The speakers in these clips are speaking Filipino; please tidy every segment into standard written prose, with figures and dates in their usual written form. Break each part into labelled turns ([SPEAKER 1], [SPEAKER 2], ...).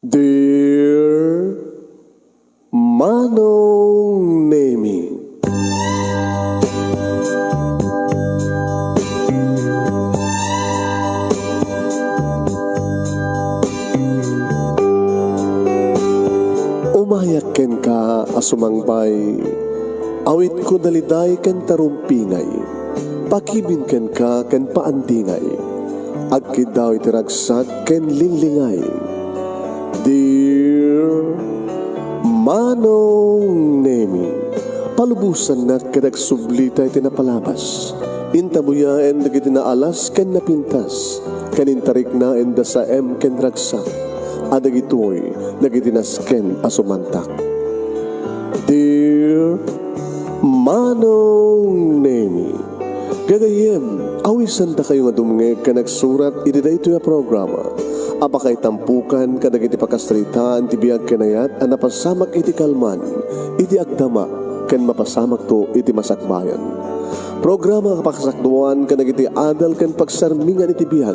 [SPEAKER 1] Dear Manong Nemi, umayak ken ka asumangbay, awit ko daliday ken tarumpingay, pakibin ken ka ken paandingay, agkid daw itiragsak ken linglingay. Dear Manong Nemi, palubusan na kadagsublita iti napalabas. Intabuya en dagiti naalas ken napintas, kanintarik na en sa ken ragsak, adagitoy dagiti nasken asumantak. Dear Manong Nemi, gagayem, awisan ta kayo nga dumngeg ka nagsurat iti daytoy a programa. Apakay tampukan kadagiti pakastritaan ti biag kanayat a napasamak iti kalman, iti agdama ken mapasamak to iti masakbayan. Programa kapakasakduan kadagiti adal ken pagsarmingan iti biag,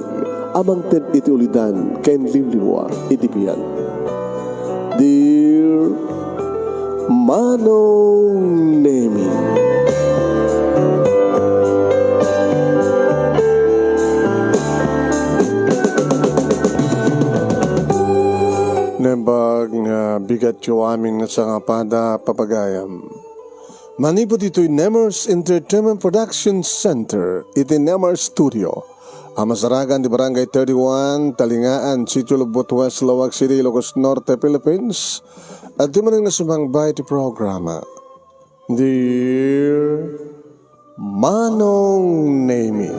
[SPEAKER 1] amang ted iti ulidan ken limliwa iti biag. Dear Manong Nemi, nembag nga bigat yu aming nasangapada papagayam. Manipod ito'y Nemers Entertainment Production Center, iti Nemers Studio. Amasaragan di Barangay 31, Talingaan, Sitio Lubot West, Lawag City, Ilocos Norte, Philippines. At di man ang nasumangbay iti programa. Dear Manong Nemi,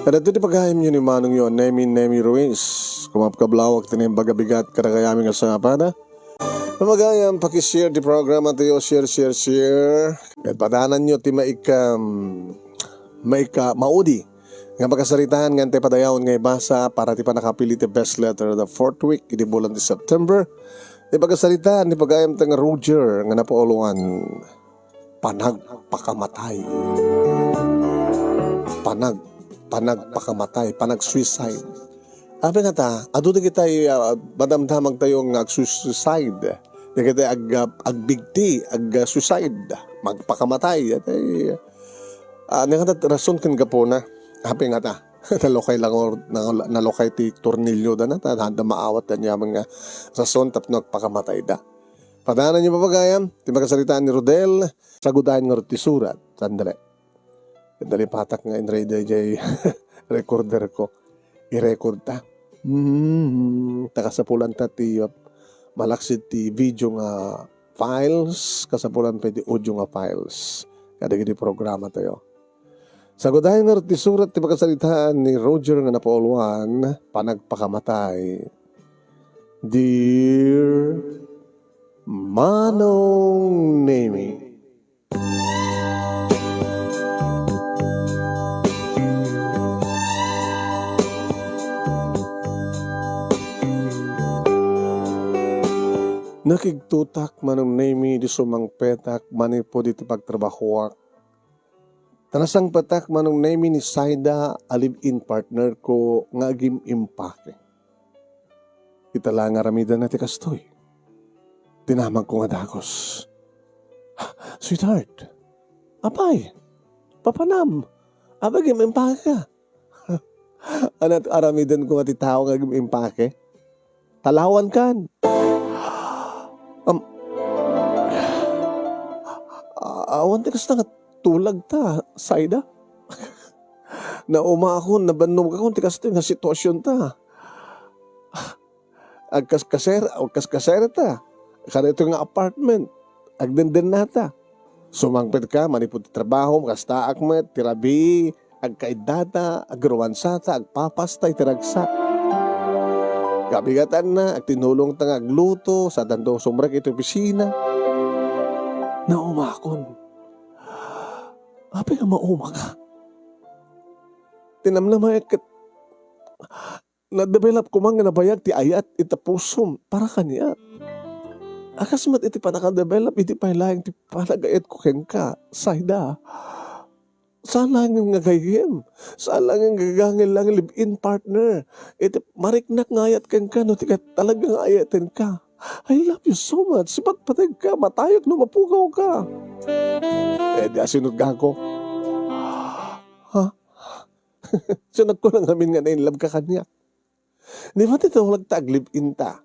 [SPEAKER 1] kada ito pagkahim nyo ni Manong yun, Nemi Ruiz. Kumapkablawag tinim bagabigat karakayaming asangapada. Pamagayam, pakishare di programa tayo, share. At padanan nyo ti maudi. Nga pagkasaritahan nga te padayawan nga ibasa para ti panakapili ti best letter the 4th week, iti bulan di September. Di pagkasaritahan, di pagayam tang Roger nga napauluan, panagpakamatay. Panag-suicide. Abi nga ta, aduti kita madamdamag tayo ng ag-suicide. Di kita agbigti, ag-suicide, magpakamatay. At nga ta, rason kan gapo na. Abi nga ta, nalokay lang nalokay ti tornilyo da na ta, handa maawat na niya mga rason tap nagpakamatay da. Padanan niyo papagayam, ti magkasalitaan ni Rodel, sagudahan nga ti surat. Sandali. Dali patak nga in jay recorder ko. I-record ta. Takasapulan ta ti malaksit ti video nga files, kasapulan pa ti audio nga files. Kada gini programa tayo. Sagudahin nga ti surat ti pagkasalitaan ni Roger nga napauluan, panagpakamatay. Dear Manong Nemi, nakigtutak Manong Nemi di sumang petak manipo dito pagtrabahoak. Tanasang petak Manong Nemi ni Saida alib-in partner ko nga agim impake. Itala nga ramidan na ti kastoy. Tinamang ko nga dagos. Sweetheart, apay, papanam, abagim impake ka. Anat aramidan ko nga ti tao nga agim impake. Talawan kan. Awan ti kas na tulag ta, Saida. Na ako, nabanom ka kung ti kas nga sitwasyon ta. Agkaskasera ta. Kada ito nga apartment. Agdenden na ta. Sumangpit ka, manipod ti trabaho, kasta akmet, tirabi, agkaidata, agruwansata, agpapastay, tiragsak. Kabigatan na, agtinulong ta nga agluto, sa dando sumrek ito pisina. Naumakon. Api nga mauma ka. Tinamnamay kat na-develop ko mga nabayag ti ayat itapusom para kaniya. Akasmat iti panaka-develop iti pailayang ti panagayat ko ken ka, Saida. Sala nga gagayem. Sala nga gagangil lang live-in partner. Ito, mariknak ngayat kan ka, no, tika talagang ayatin ka. I love you so much. Sipat patag ka, matayog no, mapukaw ka. Di asinod gago. Ha? Sunod ko lang amin nga na in love ka kanya. Di ba tito lagtag live-in ta?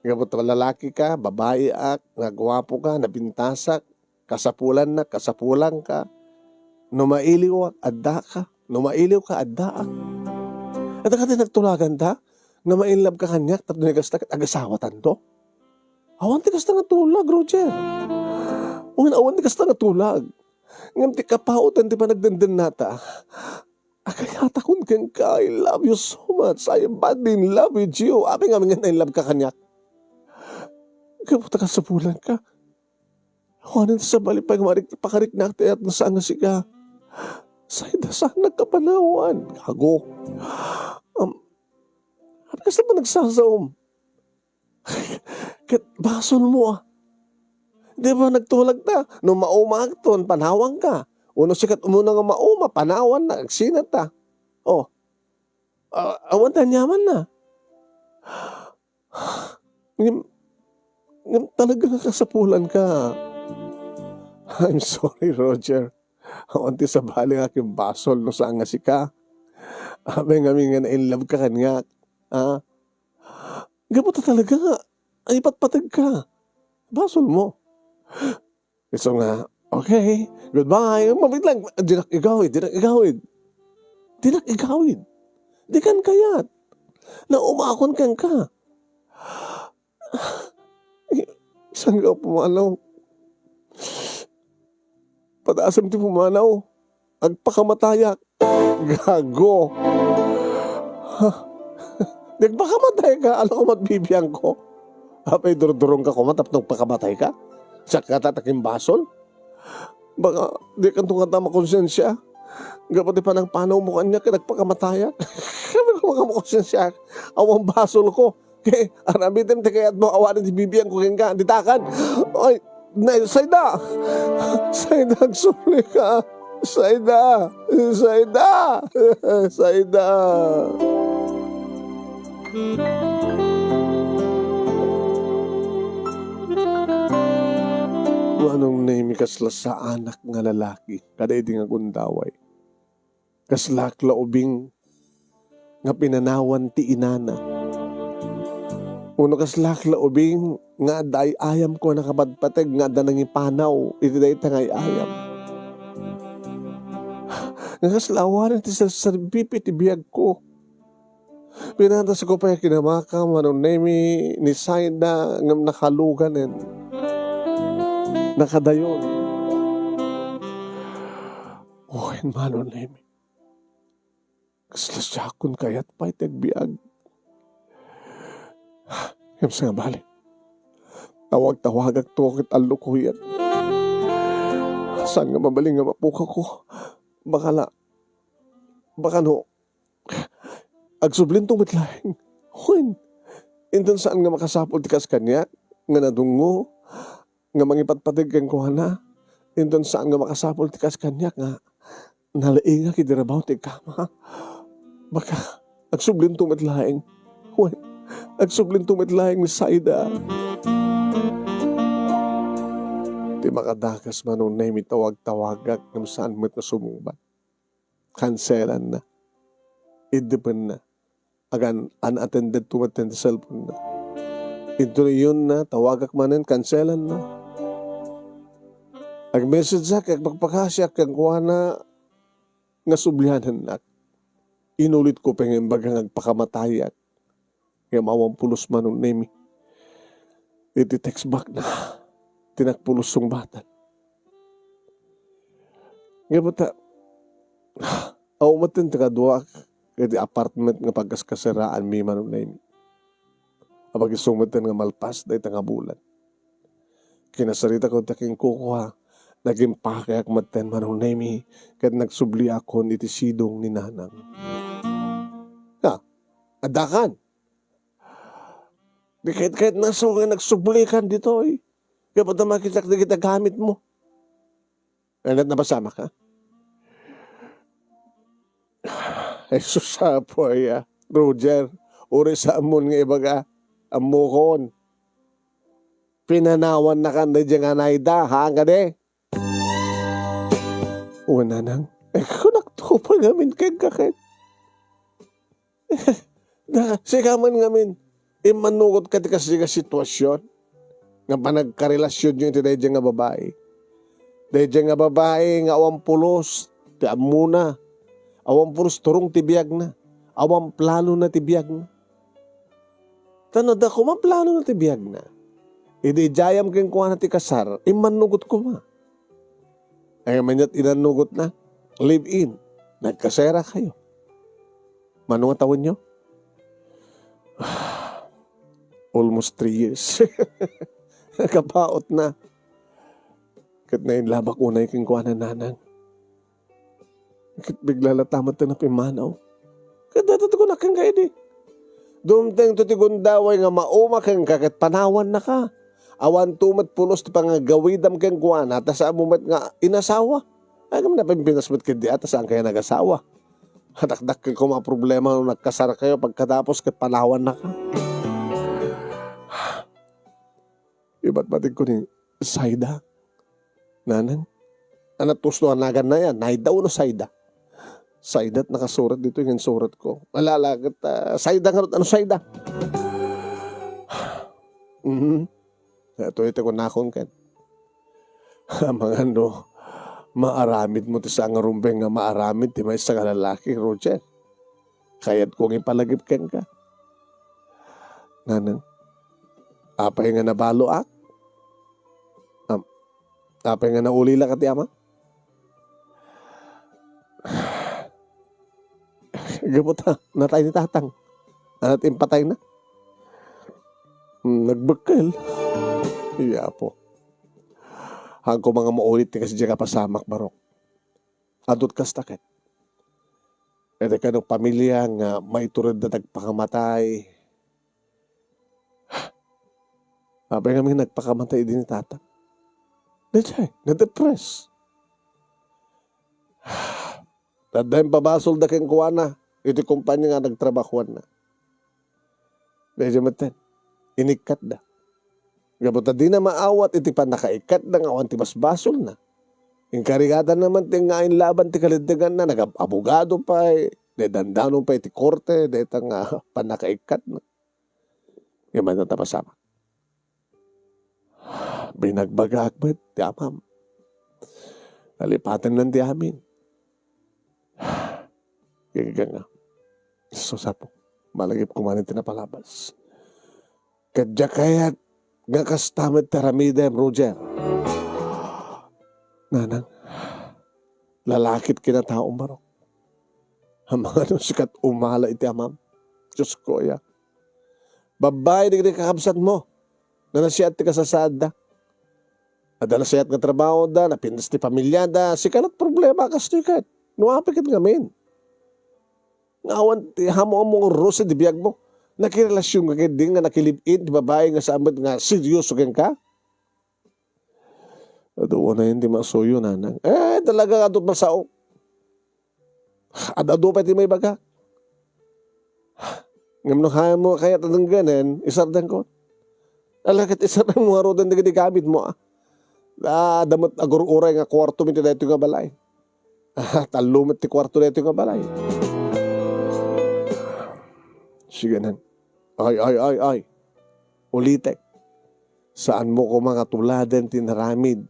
[SPEAKER 1] Gabot lalaki ka, babae ak, nagwapo ka, nabintasak, kasapulan na, kasapulang ka. Numailiw ak, adda ka. Numailiw ka, adda ak. At ka nagtulagan ta, nga mainlove ka kanyak, tapos nagastak at agasawatan to. Awan ti kasta nga tulag, Roger. Awan ti kasta nga tulag. Ngam ti kapautan ti panagdandan nata. Akayata kun kang ka, I love you so much. I am badly in love with you. Abi nga nga na-inlove ka kanyak. Kaputa ka sa pulan ka. Awanin sa balipag pakarik na at nasaan nga siga. Sayda saan nagkapanawan. Gago. Ano kasi ba nagsasaom? Kat basol mo ah. Di ba nagtulag na? Nung maumag ton, panawang ka. Uno sikat umuna nga mauma, panawan na, agsinat ta. Oh. Awan tanyaman na. Ngam talaga kasapulan ka. I'm sorry, Roger. Awan ti sa bali nga aking basol no saan nga si ka. Abe nga nga na in love ka kanya. Ha? Gabuta talaga nga. Ay patpatag ka. Basol mo. So nga, okay, goodbye. Mabit lang. Dinak igawid. Di kan kayat. Na umakon kang ka. Saan ka pumanaw? Pataasam ti pumanaw. Agpakamatayak. Gago. Nagpakamatay ka. Alam ko matbibiyang ko. Apay dururong ka kumatap nung pakamatay ka. Sa katataking basol. Baka di ka itong katama konsensya. Gapati pa ng panaw mo kanya ka nagpakamatayak. Kami ka makamukonsensya. Awang basol ko. Kaya arabitin ti kaya't mo awarin ti bibiyang ko kaya ditakan. Ay, Sayda! Sayda, nagsuli ka. Sayda! Anong name kasla sa anak nga lalaki, kada iti nga gundaway. Kaslak laubing nga pinanawan ti inana. Uno kaslak laubing nga day ayam ko nakabadpateg nga danang ipanaw, iti day tangay ayam. Nga kaslawanan ti sarbipi ti biyag ko. Pinantas ko pa yung kinamakam, anong name ni Sayda nga nakaluganin. Nakadayon. Ohin manon name. Kaslasyakon kayat pa'y tagbiag. Yung nga bali. Tawag-tawagag to akit alukuyat. Saan nga mabaling nga mapuka ko? Baka no, agsublim tong mitlaing. Ohin. Inton saan nga makasapol tikas kanya, nga nadungo, nga mangipatpatig kang kuhana, inton saan nga makasapol tikas kanya nga nalainga kidirabaw ti kama. Baka agsublim tumitlaing. Uy, agsublim tumitlaing ni Sayda. Ti makadakas manong na imitawag-tawagak ng saan mo't nasumubat. Kanselan na. Idipan na. Agan unattended tumaten sa cellphone na. Ito yun na, tawagak manin, kanselan na. Ag-message ak, magpakasyak, kang kuha na nga sublihanan na. Inulit ko pa ngayon bagang agpakamatay at kaya mawang pulos manong nemi. Iti text back na tinakpulos yung batan. Nga bata, umatin takadwa kaya apartment nga pagkaskasiraan may manong nemi. Apag isumatan nga malpas dahi nga bulan. Kinasarita ko taking kukuha, naging pakayak maten manong nemi, kahit nagsubli ako iti sidong ni nanang. Adakan. Di kahit nagsubli kan dito eh. Kaya pa makita kita gamit mo. Anat na basama ka? Ay susapoy Roger. Uri sa amon nga ibaga. Amukon. Pinanawan na ka na dyan nga naida. Ha nga de? Una nang. Kung naktupa ngamin kay kakit. Sigaman ngamin. Imanugot ka di kasi nga sitwasyon. Nga panagkarelasyon nyo iti dahil nga babae. Dahil nga babae nga awang pulos. Ti amuna. Awang pulos turong tibiyag na. Awang plano na tibiyag na. Tanod ako plano na tibiyag na. Idi jayam keng kuha na ti kasar. Imanugot ko ma. Ay manyat inanugot na. Live in. Nagkasera kayo. Manong tawon nyo? Almost 3 years. Nakapaot na. Kat na inlabak unay keng kuha na nanang. Kat bigla latamat na pimanaw. Kat datat ko na kang kayo di. Dumteng to ti gundaway nga mauma kang kakat panawan na ka. Awan tumat pulos ti pangagawidam keng kuha na. Tas amumat nga inasawa. Ay kami na pimpinasmat ka di at saan kaya nag-asawa. Hatakdak ka kung mga problema nung nagkasara kayo pagkatapos kat panawan na ka. Iba't batig ko ni Saida. Nanang, anak tustuhan nagan na yan. Naidaw no Saida. Saida at nakasurat dito yung surat ko. Malalagat, Saida nga ano Saida? Ito ko nakong ken. Mga ano, maaramid mo ti sa nga rumbeng nga maaramid ti may sa lalaki, Roger. Kaya't kong ipalagip ken ka. Nanang, apay nga nabalo ak? Apay nga naulila ka ti ama? Gabot ha, natay ni tatang. Anat impatay na. Nagbakal. Iya po. Hangko mga maulit ni kasi dyan ka pasamak barok. Adot ka stakit. Ede ka ng pamilya nga maiturad na nagpakamatay. Apay nga mga nagpakamatay din ni tatang. Diyay, na-depress. Tadayang pabasol da keng kuha na. Iti kumpanya nga nagtrabahuan na. Dahil maten, inikat da. Gabuta di na maawat, iti pa nakaikat na nga awan ti basbasol na. Yung karigatan naman ti nga laban ti kalindigan na, nag-abogado pa dandano pa iti korte, dahil nga panakaikat na. Yung man natapasama. Binagbagak ba? Ti amam. Alipatan lang ti amin. Kaya nga. Susapo. Malagip kumanin tinapalabas. Kadya kayat nga kastamad taramidem, Roger. Nanang, lalakit kinataong barok. Ang mga sikat umala iti amam. Diyos ko ya. Babae di kakabsat mo. Na nasiyat ti kasasad da. Adala siyat nga trabaho da, napindas ti pamilya da, si kalat problema kas ti kat. Nuapikit ngamin. Ngawan ti hamo mong rosa di biyag mo. Nakirelasyon ka din nga nakilipin, di babae nga sa amad nga seryoso kang ka. Adoon na yun di masuyo nanang. Talaga adot masao. Adado pa ti may baga. Ngamnuhayan mo kaya tanong ganin, isardan ko. Alakit isardan mo harodan di gamit mo damot agur-uray nga kwarto mi ti dayto nga balay. Talumit ti kwarto dayto nga balay. Sige nan. Ay. Ulitek. Saan mo ko mga tuladen tinaramid?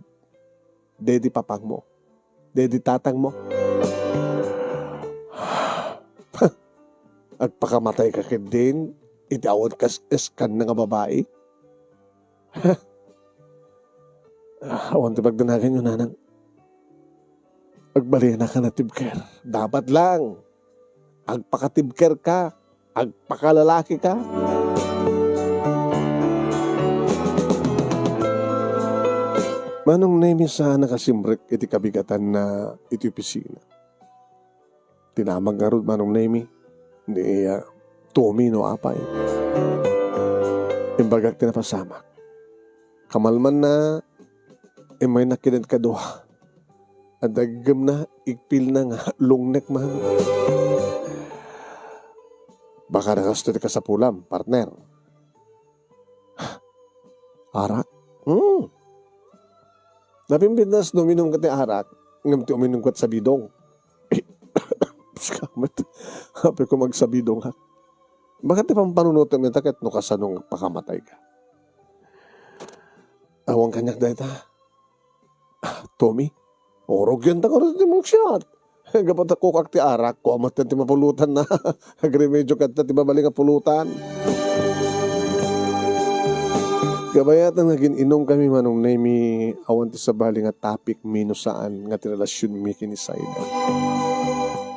[SPEAKER 1] Dedi papang mo. Dedi tatang mo. Agpakamatay ka din. Itawad kas-eskan na nga babae. Awan ti pagdanagan yun, nanang. Agbalihan na ka na tibker. Dapat lang. Agpakatibker ka. Agpakalalaki ka. Manong nemi sana kasimrek iti kabigatan na iti opisina. Tinamag nga ron manong nemi. Ni Tommy no apay. Imbagak tinapasamak. Kamalman na may nakinan ka doha. At agam na, ikpil na nga, lungnek man. Baka nakasto ka sa pulam, partner. Arak? Napimpintas numinong ka ti arak, ngam ti uminong kat sa bidong. Skamat. Hapi ko magsabidong ha. Bakit ti pampanunutin mo takit no kasanong pakamatay ka? Awang kanyak dahil ta. Tommy, orog yan ta ko rin ti mong shot. Gapat ako kak ti arak, kuamat yan ti mapulutan na. Agremedyo ka ti babaling nga pulutan. Gabayatan naging inom kami manong na mi awan ti sabali nga topic minusaan nga ti relasyon mi kinisayda.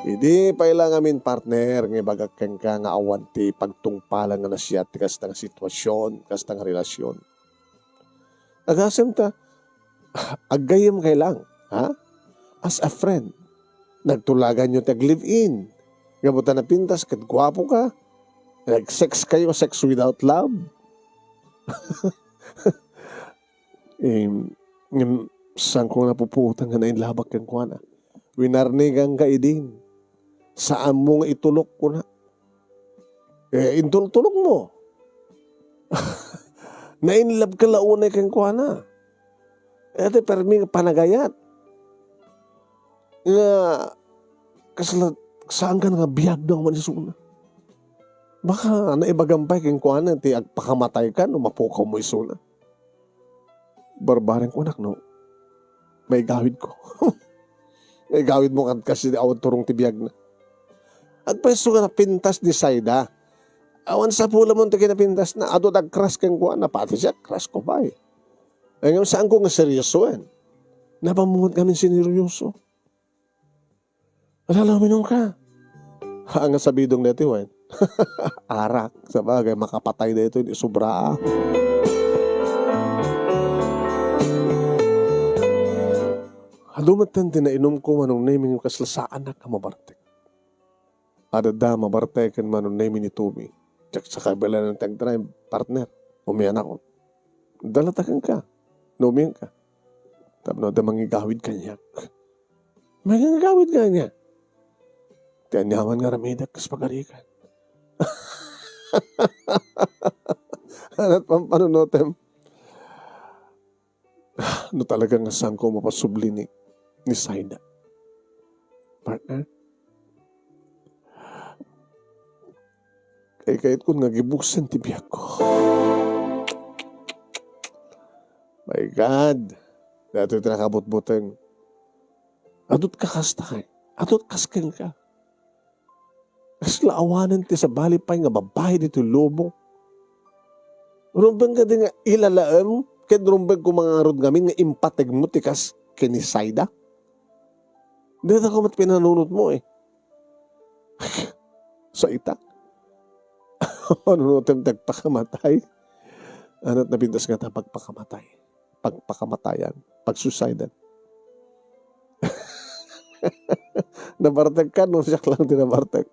[SPEAKER 1] Idi pailang amin partner nga bagakeng ka nga awan ti pagtungpalan nga nasya ti kasta nga sitwasyon, kasta nga relasyon. Agasem ta, agayam kay lang, ha? As a friend, nagtulagan nyo tag-live-in. Gabutan na pintas, kat gwapo ka. Nag-sex kayo, sex without love. Saan ko napuputan nga na inlabak kang kuwana? Winarnigang ka idin. Saan mo nga itulok ko na? Intulok mo. Na-inlove ka launay kang kuwana. Ito perming panagayat. Nga, kasalat, saan ka nga biyag ng manisuna? Baka naibagampay kang kuwana, ti agpakamatay ka, no mapukaw mo isuna. Barbareng ko anak, no? May gawid ko. May gawid mo kasi awan turong tibiyag na. Agpeso ka na pintas ni Saida. Awan sa pula mo ti kinapintas na ato nag-crush kang kuwana, pati siya, crush ko ba eh. Ngayon saan ko nga seryoso yan? Napamungot kami sineryoso. Alalaminong ka. Hanga sa bidong na ito, wen. Arak, sa bagay, makapatay na ito, sobra. Halumatan din na inom ko manong naming yung kaslasaan na kamabartek. Adada, mabartekan manong naming ni Tommy. Tsak sa kabila ng tag-drive, partner, umiyan ako. Dalatakan ka, numiyan ka. Tapos na mangigawid kanyak. Mangigawid kanyak. Tianyaman nga ramidak kas pagarikan. Anat pampanunotem. No talagang asang ko mapasubli ni Saida. Partner? Kahit kung nagibuksan tibiyag ko. My God. Dato ito nakabot-butang. Adot ka kastay. Adot kaskang ka. Kasla awanan ti sa balipay nga babae dito lobo. Rumbang ka din nga ilalaam. Kaya rumbang ko mga arod ngamin nga impatag mo tikas kinisayda. Dito ako mat pinanunod mo eh. Sa itak. Ano natin tagpakamatay? Anat napintas nga ta pagpakamatay. Pagpakamatayan. Pagsuicidan. Nabartag ka, no siya lang tinabartag.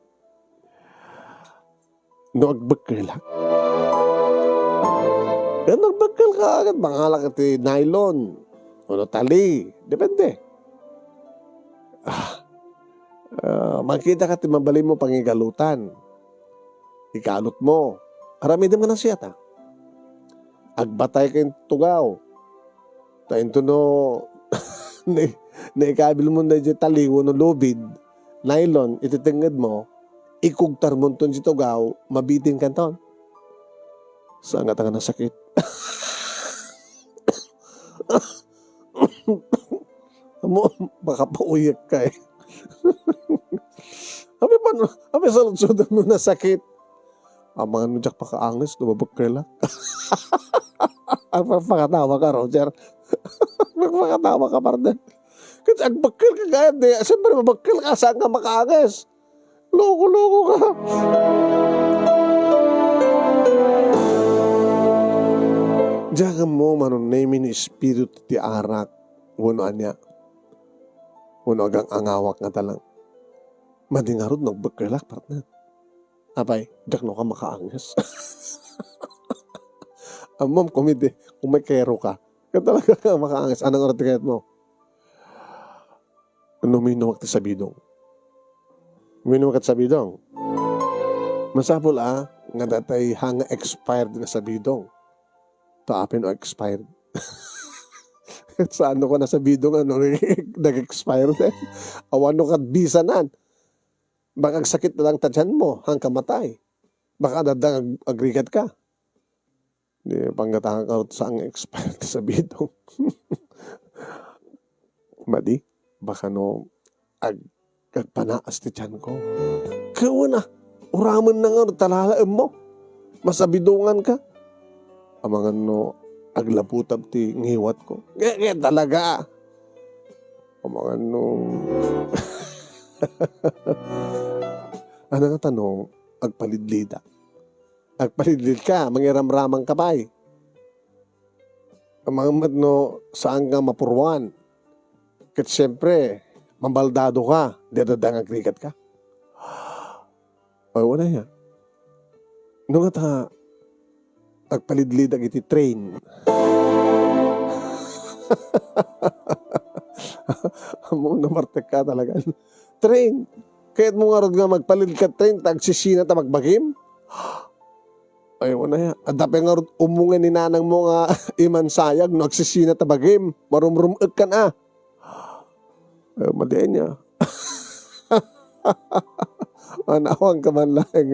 [SPEAKER 1] No agbagkal lang. Kaya nagbagkal ka agad. Mangalak iti nylon. O no tali. Depende. Makita ka timabali mo pangigalutan. Ikalot mo. Aramidam ka na siya ta. Agbatay kayong tugaw. Tayo no na ikabil mo na dyan taliwo no lubid. Nylon, ititingad mo. Ikugtar mo ton si tugaw. Mabitin ka ton. Saan nga na sakit? Baka pauyak ka eh. Abi salud-sudan mo na sakit. Ang mga nudyak pakaangis, lumabag ka lang. Ang pakatawa ka, Roger. Magpakatawa ka, partner. Kasi agbagkil ka gaya, siyempre mabagkil ka, saan ka makaangis? Loko-loko ka. Diyan mo, manong name ni Espiritu ti arak. Wano anya. Wano agang angawak nga talang. Madingarod, nagbagkilak, partner. Abay, dak no ka makaangas. Ma'am, kumidi, kung may kero ka, kaya talaga ka makaangas. Anong oras tikayat mo? Ano minuwag ti sa bidong? Minuwag at sa bidong? Masapol nga datay hanga expired na sa bidong. Taapin o expired. Sa ano ko na sa bidong nag-expire na. Awano ka bisanan. Baka sakit na lang tadyan mo hanggang kamatay. Baka dadang agrigat ka. Di panggatahan ka sa ang expired sa bidong. Madi, baka agpanaas ti tiyan ko. Kawa na, uraman na nga talalaan mo. Masabidungan ka. Amangan aglaputab ti ngiwat ko. Kaya talaga. Amangan ano nga tanong, agpalidlida. Agpalidlid ka, mangiramramang kabay. Amangan saan ka mapurwan. Kat siyempre, mambaldado ka, dadadang agrigat ka. Ay, wala yan. Nung agpalidlid iti train. Amo na martek ka talaga. Train. Kaya't mo nga rod nga magpalid ka train, tagsisina ta magbagim. Ay, wala yan. Adapay nga rod umungan ni nanang mo nga imansayag, nagsisina ta bagim. Marumrumag ka na. Ay, madiin niya. Anawang ka man lang.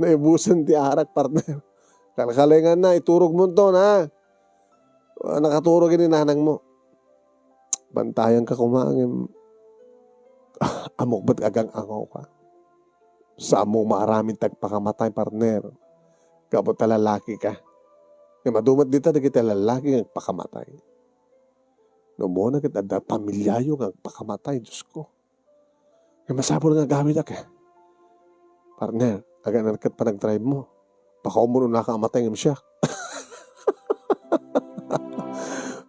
[SPEAKER 1] Naibusan ti arak, partner. Kalkalingan na, iturog mo ito na. Nakaturog ni nanang mo. Bantayan ka kumangin. Amok ba't agang angaw ka? Sa mo maraming tagpakamatay, partner. Kapot lalaki ka. Kaya madumat dito na kita lalaki ang pakamatay. No mo na kita pamilyayo ang pakamatay, Diyos ko. Kaya masapol nga gamit ka. Partner, agad nakat pa nag-drive mo. Baka umuno nakamatay ng siya.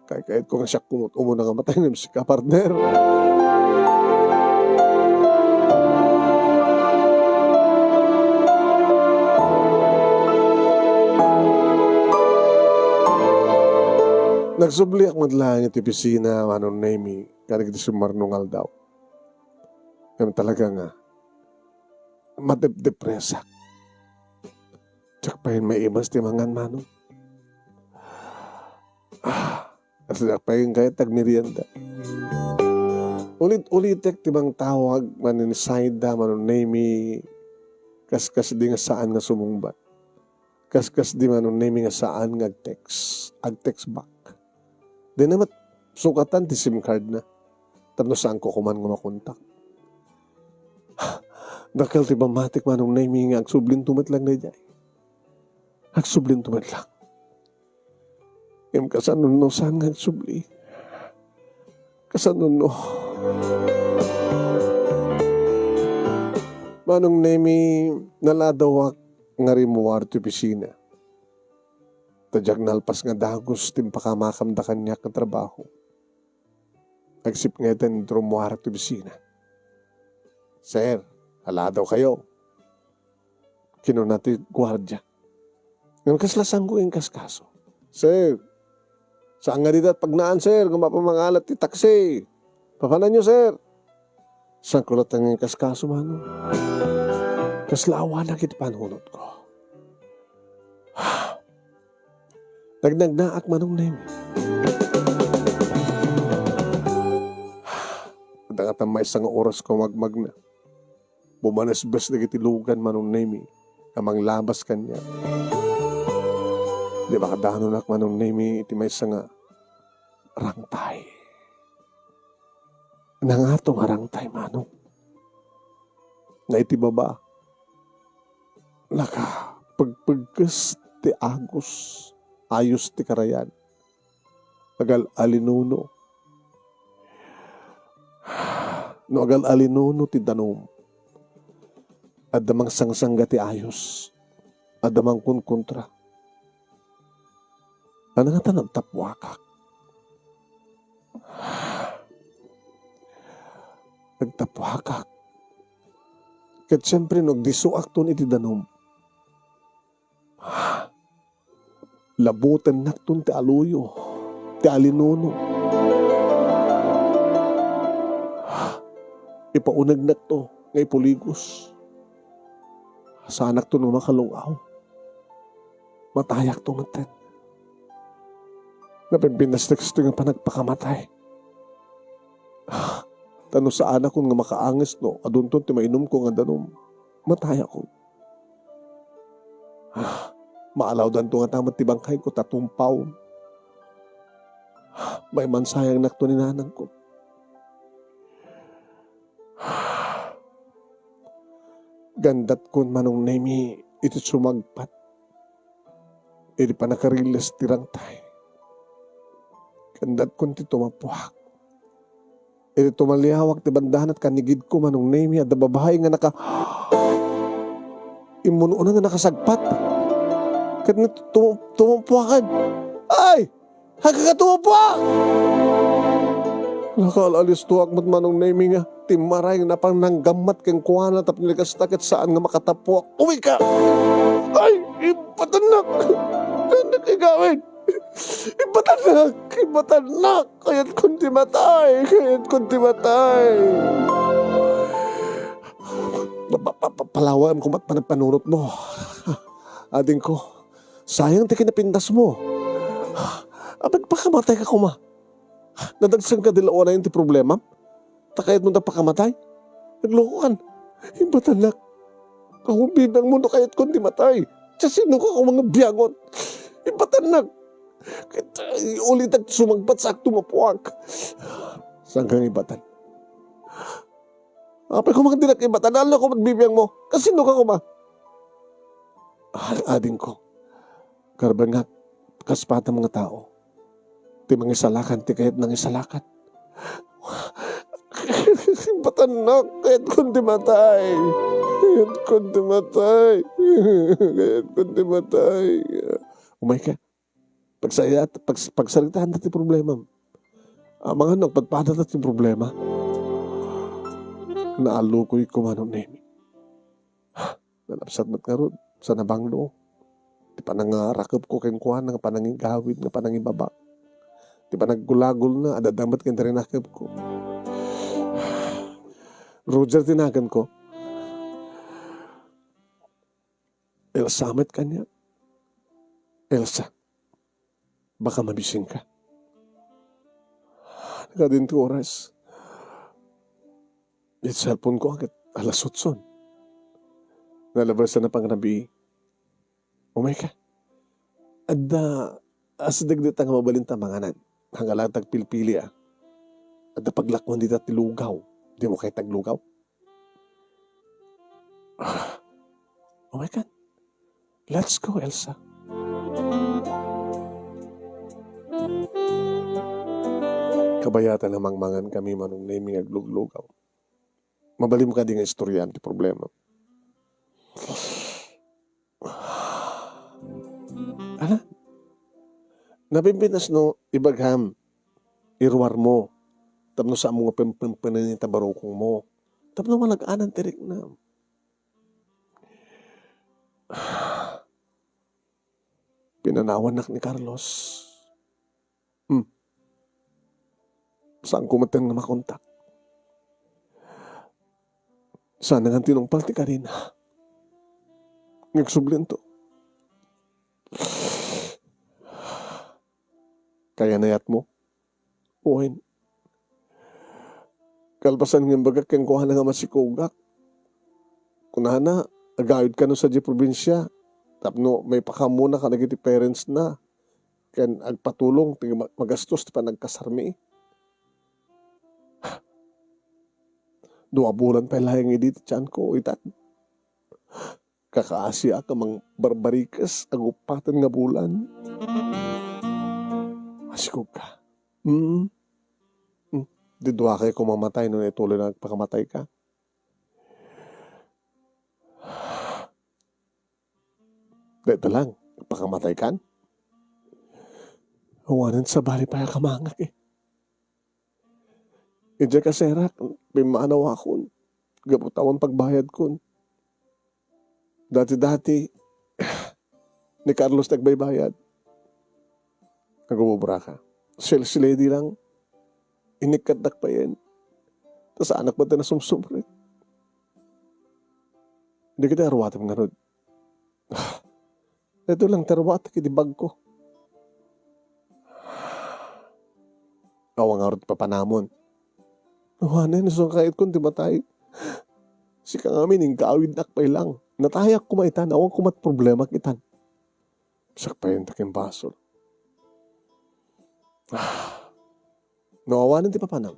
[SPEAKER 1] Kahit ko nga siya umuno nakamatay ng siya, partner. Nagsubli ak madlang iti pisina, manon nemi, kanig iti sumarnungal daw. Yan talaga nga, matip-depresak. Tsak pa yun may ibas ti mangan manong. Kasi pa yun kahit tagmerienda. Ulit-ulitek ti bang tawag, maninisayda, manon nemi, kaskas di nga saan nga sumungbat. Kaskas di manon nemi nga saan nga ag-text back. Di naman, sukatan ti SIM card na. Tapno saan ko kuman nga makontak. Dakal ti bamatik manong naimi nga agsublin tumat lang na dyan. Agsublin tumat lang. Yung kasanon saan nga agsubli. Kasanon manong naimi naladawak nga rimuwar ti pisina. Tadyak nalpas nga dagos timpakamakam da kanya ka trabaho. Agsip nga ito trumuara ti bisina. Sir, hala daw kayo. Kinunati gwardya. Ngayon kaslasang ko yung kaskaso. Sir, saan nga dito at pagnaan, sir? Kung mapamangalat ti taksi. Papanan nyo, sir. Saan kulat ang yung kaskaso, mano? Kaslawa na kit panunod ko. Nagnagnaak manong nemi. Dangat ang may isang oras ko magmag na. Bumanasbas na kitilugan manong nemi. Amang labas kanya. Di ba kadanon ak manong nemi iti may isang rangtay. Nangatong arangtay manong. Na iti baba. Naka pagpagkas ti agos. Ayos ti karayan. Agal alinuno. No agal alinuno ti danom. Adamang sangsangga ti ayos. Adamang kunkontra. Ano nga tanong tapwakak? Nagtapwakak. Kat siyempre nagdisuak ton iti danom. Labutan naktun ti aluyo, ti alinuno. Ipaunag nakto, ngay puligos. Sa anak to ng makalungaw. Matayak to matin. Napimpinas na gusto nga pa nagpakamatay. Tano sa anak ko nga makaangis no. Adun to ti mainom ko nga danom. Mataya ko. Maalaw dan to nga tamat ti bangkay ko tatumpaw. May mansayang nakto ni nanang ko. Gandat kun manong nemi iti sumagpat. Iti pa nakarilas tirang tay. Gandat kun ti tumapuak. Iti tumalihawak ti bandahan at kanigid ko manong nemi at babahay nga imuno na nga nakasagpat. Kat tumupuakan. Ay! Hagkakatumapuak! Nakalalis tuwak mat manong nemi nga. Timaray na pang nanggamat kang kuwana tap nilikas takit saan nga makatapuak. Uwi ka! Ay! Ipatanak! Ganak igawin! Ipatanak! Ipatanak! Kaya't kundi matay! Kaya't kundi matay! Palawaan ko ba't panagpanunot mo? Ading ko, sayang ti kinapindas mo. Pagpakamatay ka kuma. Nadagsang ka dilawan na yun ti problema? Takayat mo na pakamatay? Naglokohan. Ipatanak. Kung bibang mo na kayat kundi matay. Sino ka kung mga biyangon? Ipatanak. Ulit at sumagpat sa tumapuak. Saan kang ibatan? Apay ko mga dinak ibatan. Alam ko magbibiyang mo. Kasino ka kuma? Ading ko. Karbangat. Kaspata mga tao. Ti mga isalakan. Ti kayat ng isalakan. Patanak, kahit kundi matay. Kahit kundi matay. Kahit kundi matay. Umay ka. Pagsalitaan natin problema. Mga nagpadpada natin problema. Naalukoy ko manong nemi. Nalapsat mat nga ron. Sa nabanglo. Di pa nangarakap ko keng kuhan nga pananging gawid nga pananging baba. Di pa naggulagol na. Adadamat keng tarinakap ko. Roger, tinagan ko. Elsa, amet ka niya. Elsa, baka mabising ka. Nakadin ko oras. Yung cellphone ko agad, alas 8. Nalabasan na pang nabi. Umay ka. Adda, asadagdit ang mabalinta manganan. Hanggalang tagpilpili Adda paglakman dita tilugaw. Di mo kayo taglugaw? Oh my God. Let's go, Elsa. Kabayatan namang mangan kami manong naming agluglugaw. Mabalim ka din nga istoryan, di problema. Ala? Napimpinas no, ibagham, irwar mo. Tapno sa mga pampanin tabarokong mo. Tapno malag-anan tirik na. Pinanawanak ni Carlos. Saan kumatang na makontak? Saan nga tinungpal ti Karina? Nagsublin to. Kaya nayat mo? Uwain. Kalpasan ng bagak kang kuha na nga masikugak. Kunahan na, agayod ka no sa di probinsya. Tapno, may pakamuna ka nagiti parents na. Kan agpatulong, magastos pa nagkasarmi. 2 bulan pa lahing edit tiyan ko, itan. Kakaasya ka mang barbarikas, agupatan nga bulan. Asikog ka. Didwa kayo kung mamatay nung ituloy na nagpakamatay ka. Dito lang, nagpakamatay ka. Huwanan sa bali pa yung kamangak eh. Idya ka serak, pimanaw akon. Gaputawan pagbayad kon. Dati-dati, ni Carlos nagbaybayad. Nagububra ka. Sales lady lang. Inikadak pa yan. Tapos anak ba ito na sumsumre? Di kita arwatam nga ron. Ito lang tarwat, kitibag ko. Awang arot papanamon. Nawanan, so kahit kung timatay. Si kang amin, yung kaawid nakpay lang. Natayak kumaitan, awang kumat problema kitan. Sakpayin taking basol. Nawawanan ti papanam.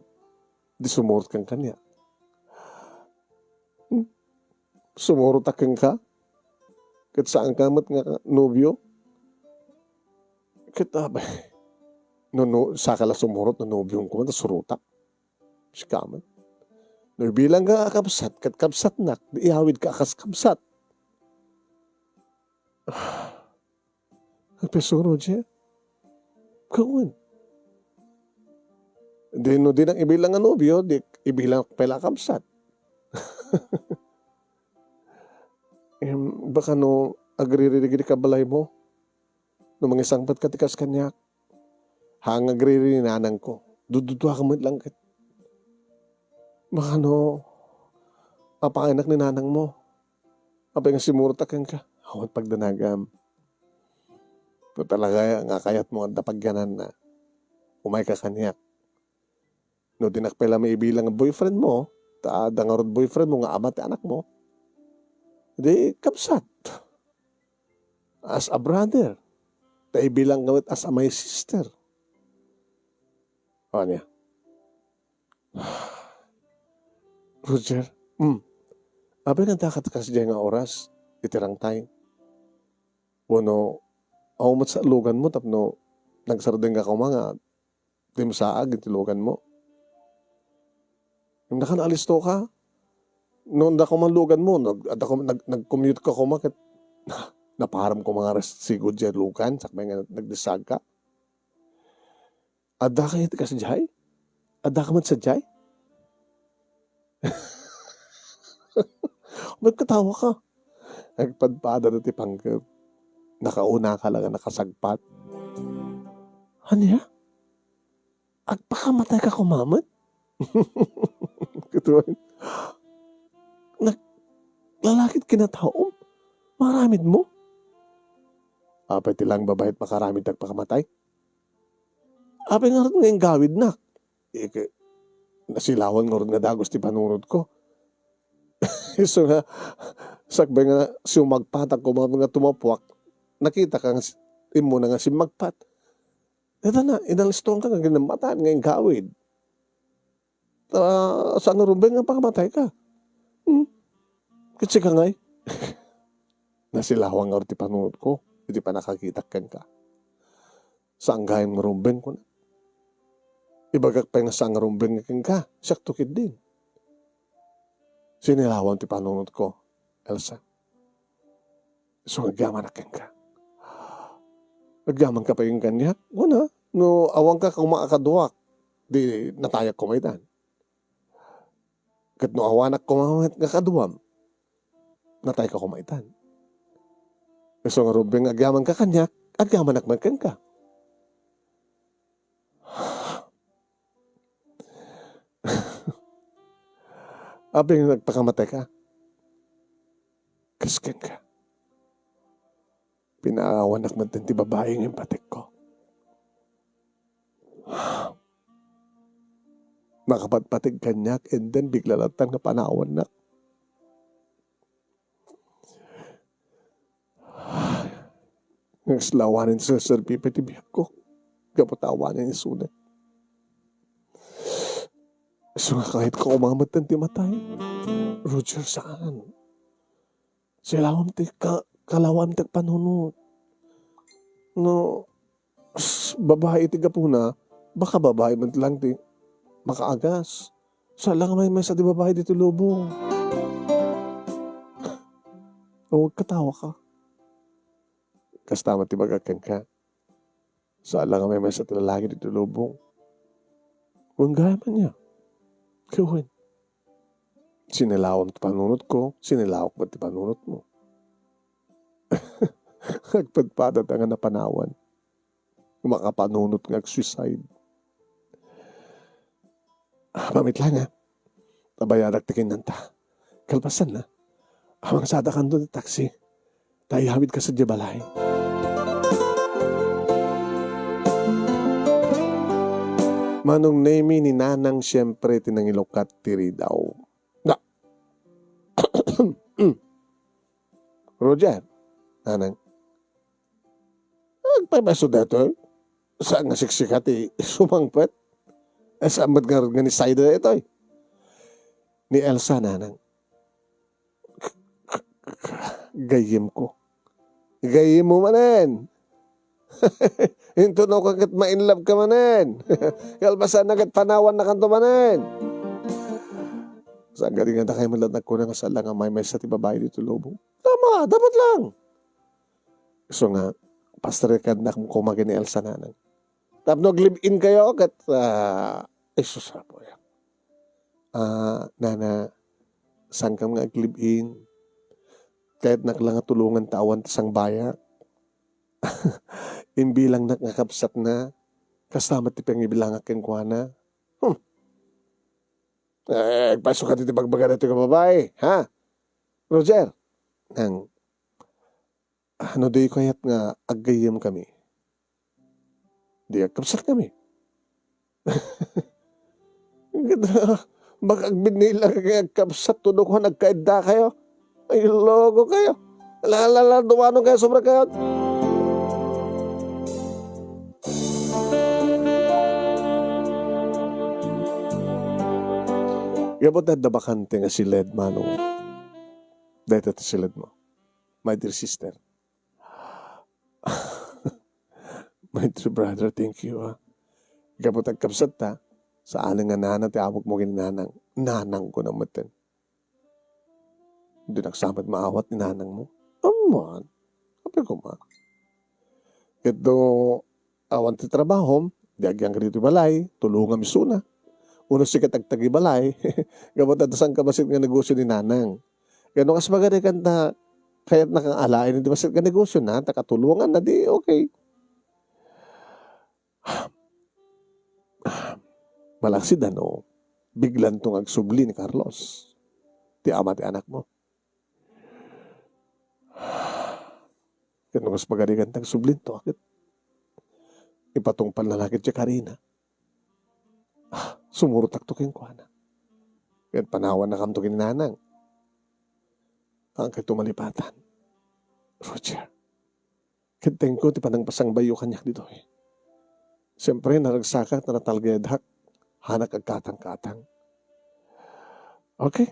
[SPEAKER 1] Di sumurot kang kanya. Sumurot akang ka. Kat saan kamat nga nobyo. Kat abay. No, sakala sumurot na nobyo ko man, surutak. Si kamat. No, bilang ka kapsat, kat kapsat nak, iawid ka akas kapsat. Nagpesuro siya. Kawan. Di no, di nang ibilang ang nobyo, di ibilang pala kapsat. Baka no, agririgid ka balay mo. No, mga isang pat katikas kanyak. Hang agriri ni nanang ko. Dududwa ka mo lang kat. Baka no, papakainak ni nanang mo. Apay nga simurtakan ka. Awat pagdanagam. No talaga nga kayat mo ang dapagyanan na umay ka kanyak. No dinakpela may ibilang ang boyfriend mo, dangarod boyfriend mo nga amat anak mo, di kapsat. As a brother. Ta ibilang gawit as a my sister. O niya. Roger, abay nga dakat kasi nga oras, itirang time. Wano, aumot sa lugan mo, tapno, nagsardeng ka mga, timsaag, itilugan mo. Yung nakanalisto ka, noon da ko man lugan mo, nag-commute ka kumakit, naparam ko mga sigod dyan lugan, sakmay nga nagdisag ka. Ada ka iti ka sa jay? Ada ka man sa jay? Ba't katawa ka? Nagpadpada na ti panggap. Nakauna ka lang, nakasagpat. Ano ya? Agpakamatay ka kumamat? Katuan. Lalakit kinataom? Maramid mo? Apay tilang babayit makaramid nagpakamatay? Apay nga rin ngayong gawid na. Nasilawan nga rin nga dagos ti panunod ko. So nga, sakbay nga sumagpatak ko mga tumapuak, nakita ka nga, imo na nga si magpat. Ito na, inalistong ka nga ginamataan ngayong gawid. Saan nga rumbay nga pakamatay ka? Kasi ka ngay. Nasilawang nga rin ti panunod ko, hindi pa nakakita ka. Saan gayang marumbay ko na? Ibagak pa yung saan nga rumbay ka, siyak tukid din. Sinilawan ti panunod ko, Elsa. So, nagyaman ka. Nagyaman ka pa yung kanya. Una, no, awang ka kung makakaduwak, di natayak ko maitan. Kat no, awanak ko nga kaduwam, natay ka kumaitan. So, nga rubing, agyaman ka kanya, agyaman akman ka. Abing nagpakamatay ka, kasken ka. Pinaawanak man din ti babaeng yung patik ko. Nakapatpatig kanyak and then bigla latang na panawan na. Nagslawanin sa serpi pati biyak ko. Kapatawanin ni sulat. So nga kahit ko umamat ng timatay, Roger, saan? Silawam ti kalawam ti panunod. No, babae ti gapuna, baka babae man lang ti makaagas. Sa lang may sa ti babae dito lubong. Huwag katawa ka. Kastama ti bagakan ka. Sa lang may sa ti lalaki dito lubong. Huwag gaya man niya. Kawin. Sinilawam ti panunot ko, sinilawak ba ti panunot mo? Nagpadpadat nga napanawan. Makapanunot nga suicide. Pamit lang ha. Tabayadak tikin nanta. Kalpasan na. Amang sada kan doon taxi. Tayo hamid ka sa Jabalay. Manong name ni Nanang siyempre tinangilokat tiri daw. Na. Roger. Nanang. Agpabaso dato. Saan nga siksikati sumangpet? Saan ba't nga ni Saida ito eh? Ni Elsa, Nanang. Gayim ko. Gayim mo manen. Hinto no kagat ma-inlove ka manen. Kalbasan na kat panawan na kanto manen. Saan galing nga tayo malat nagkunang sa lang ang may sa tibabae dito lobo. Tama, dapat lang. So nga, pastor ka na kung kumagin ni Elsa, Nanang. Tapos live-in kayo kat susapo yan. Nana, saan ka nga live-in? Kahit naklang tulungan tawan sang baya. Imbilang nakakapsat na. Kasama ti pang ibilang aking kuwana. Pasok ka dito pagbaga na ito ka babae. Ha? Roger? Nang, ano do'y kayat nga agayam kami? Di agkapsat kami. Baka binila kaya agkapsat tuno ko nagkaida kayo. Ay, logo kayo. Lalala, dumano kayo, sobra kayo. Gabot na dabakante nga si Led, manong. Dahil ito si Led mo. My dear sister. My dear brother, thank you. Gabot ang kapsat ta. Sa aling nga nanang, tiawag mo ginanang. Nanang ko na matin. Hindi nagsamad maawat ni nanang mo. Aman. Kapag ko ma. Ito, awan ti trabaho, diagyang rito balay, tulungan misuna. Uno si katagtagi balay, gabot na tasang kabasit nga negosyo ni nanang. Gano'n kas magari kanta, kaya't nakangalain, hindi basit nga negosyo na, takatulungan na di, okay. Malaksid ano, biglan tong agsubli ni Carlos. Ti ama ti anak mo. Kano mas magarigan tang sublin to akit. Ipatungpal na lakit siya Karina. Sumurutak to kayong kuwana. Kaya panawan na kam to kininanang. Ang katumalipatan. Roger. Kiteng ko ti panang pasang bayo kanyak dito eh. Siyempre naragsakak na natalgayadhak. Hanak agkatang-katang. Okay.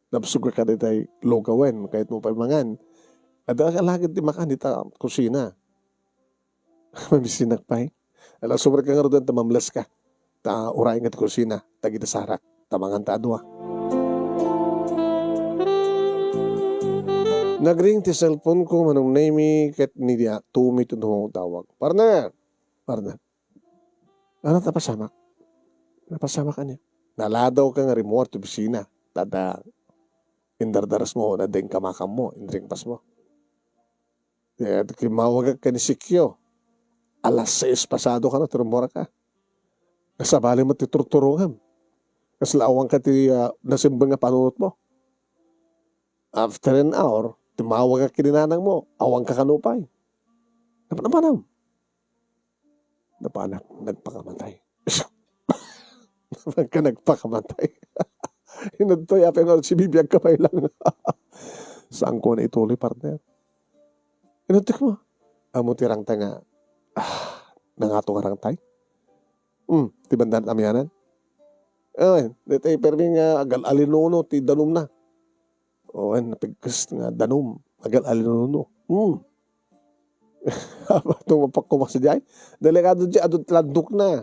[SPEAKER 1] Napsuga ka dito ay logawen kahit mo paimangan. At alagad di makan dita kusina. Mamisinak pa eh. Alam, sobrang ka nga rin tamamlas ka. Ta urayin nga di kusina. Tagita sarak. Tamangan ta adwa. Nagring ti cellphone ko manong name ket ni dia 2 minutes no tawag. Partner. Ano napasamak? Napasamak ka niya. Naladaw ka nga remote to bisina. Tada indardaras mo na ding kamakam mo. Indring pas mo. Kaya kimawag ka ni Sikyo. Alas 6 pasado ka na. Turumora ka. Nasabali mo titurturungan. Naslawang ka ti nasimbang nga panunot mo. After an hour, tumawag ka kininanang mo. Awang ka kanupay. Napanam. Napanak, nagpakamatay. Napan ka nagpakamatay. Hinuntoy, apin nga si bibiyag kamay lang. Saan ko na ituloy, partner? Hinuntik mo. Amo tirang tanga. Nangatong arangtay? Tibandan amyanan? Dito permi nga agal alinuno, ti danum na. Napigkas nga danum, agal alinuno. Itong mapagkumak sa diyay. Delikado diyay, adong landok na.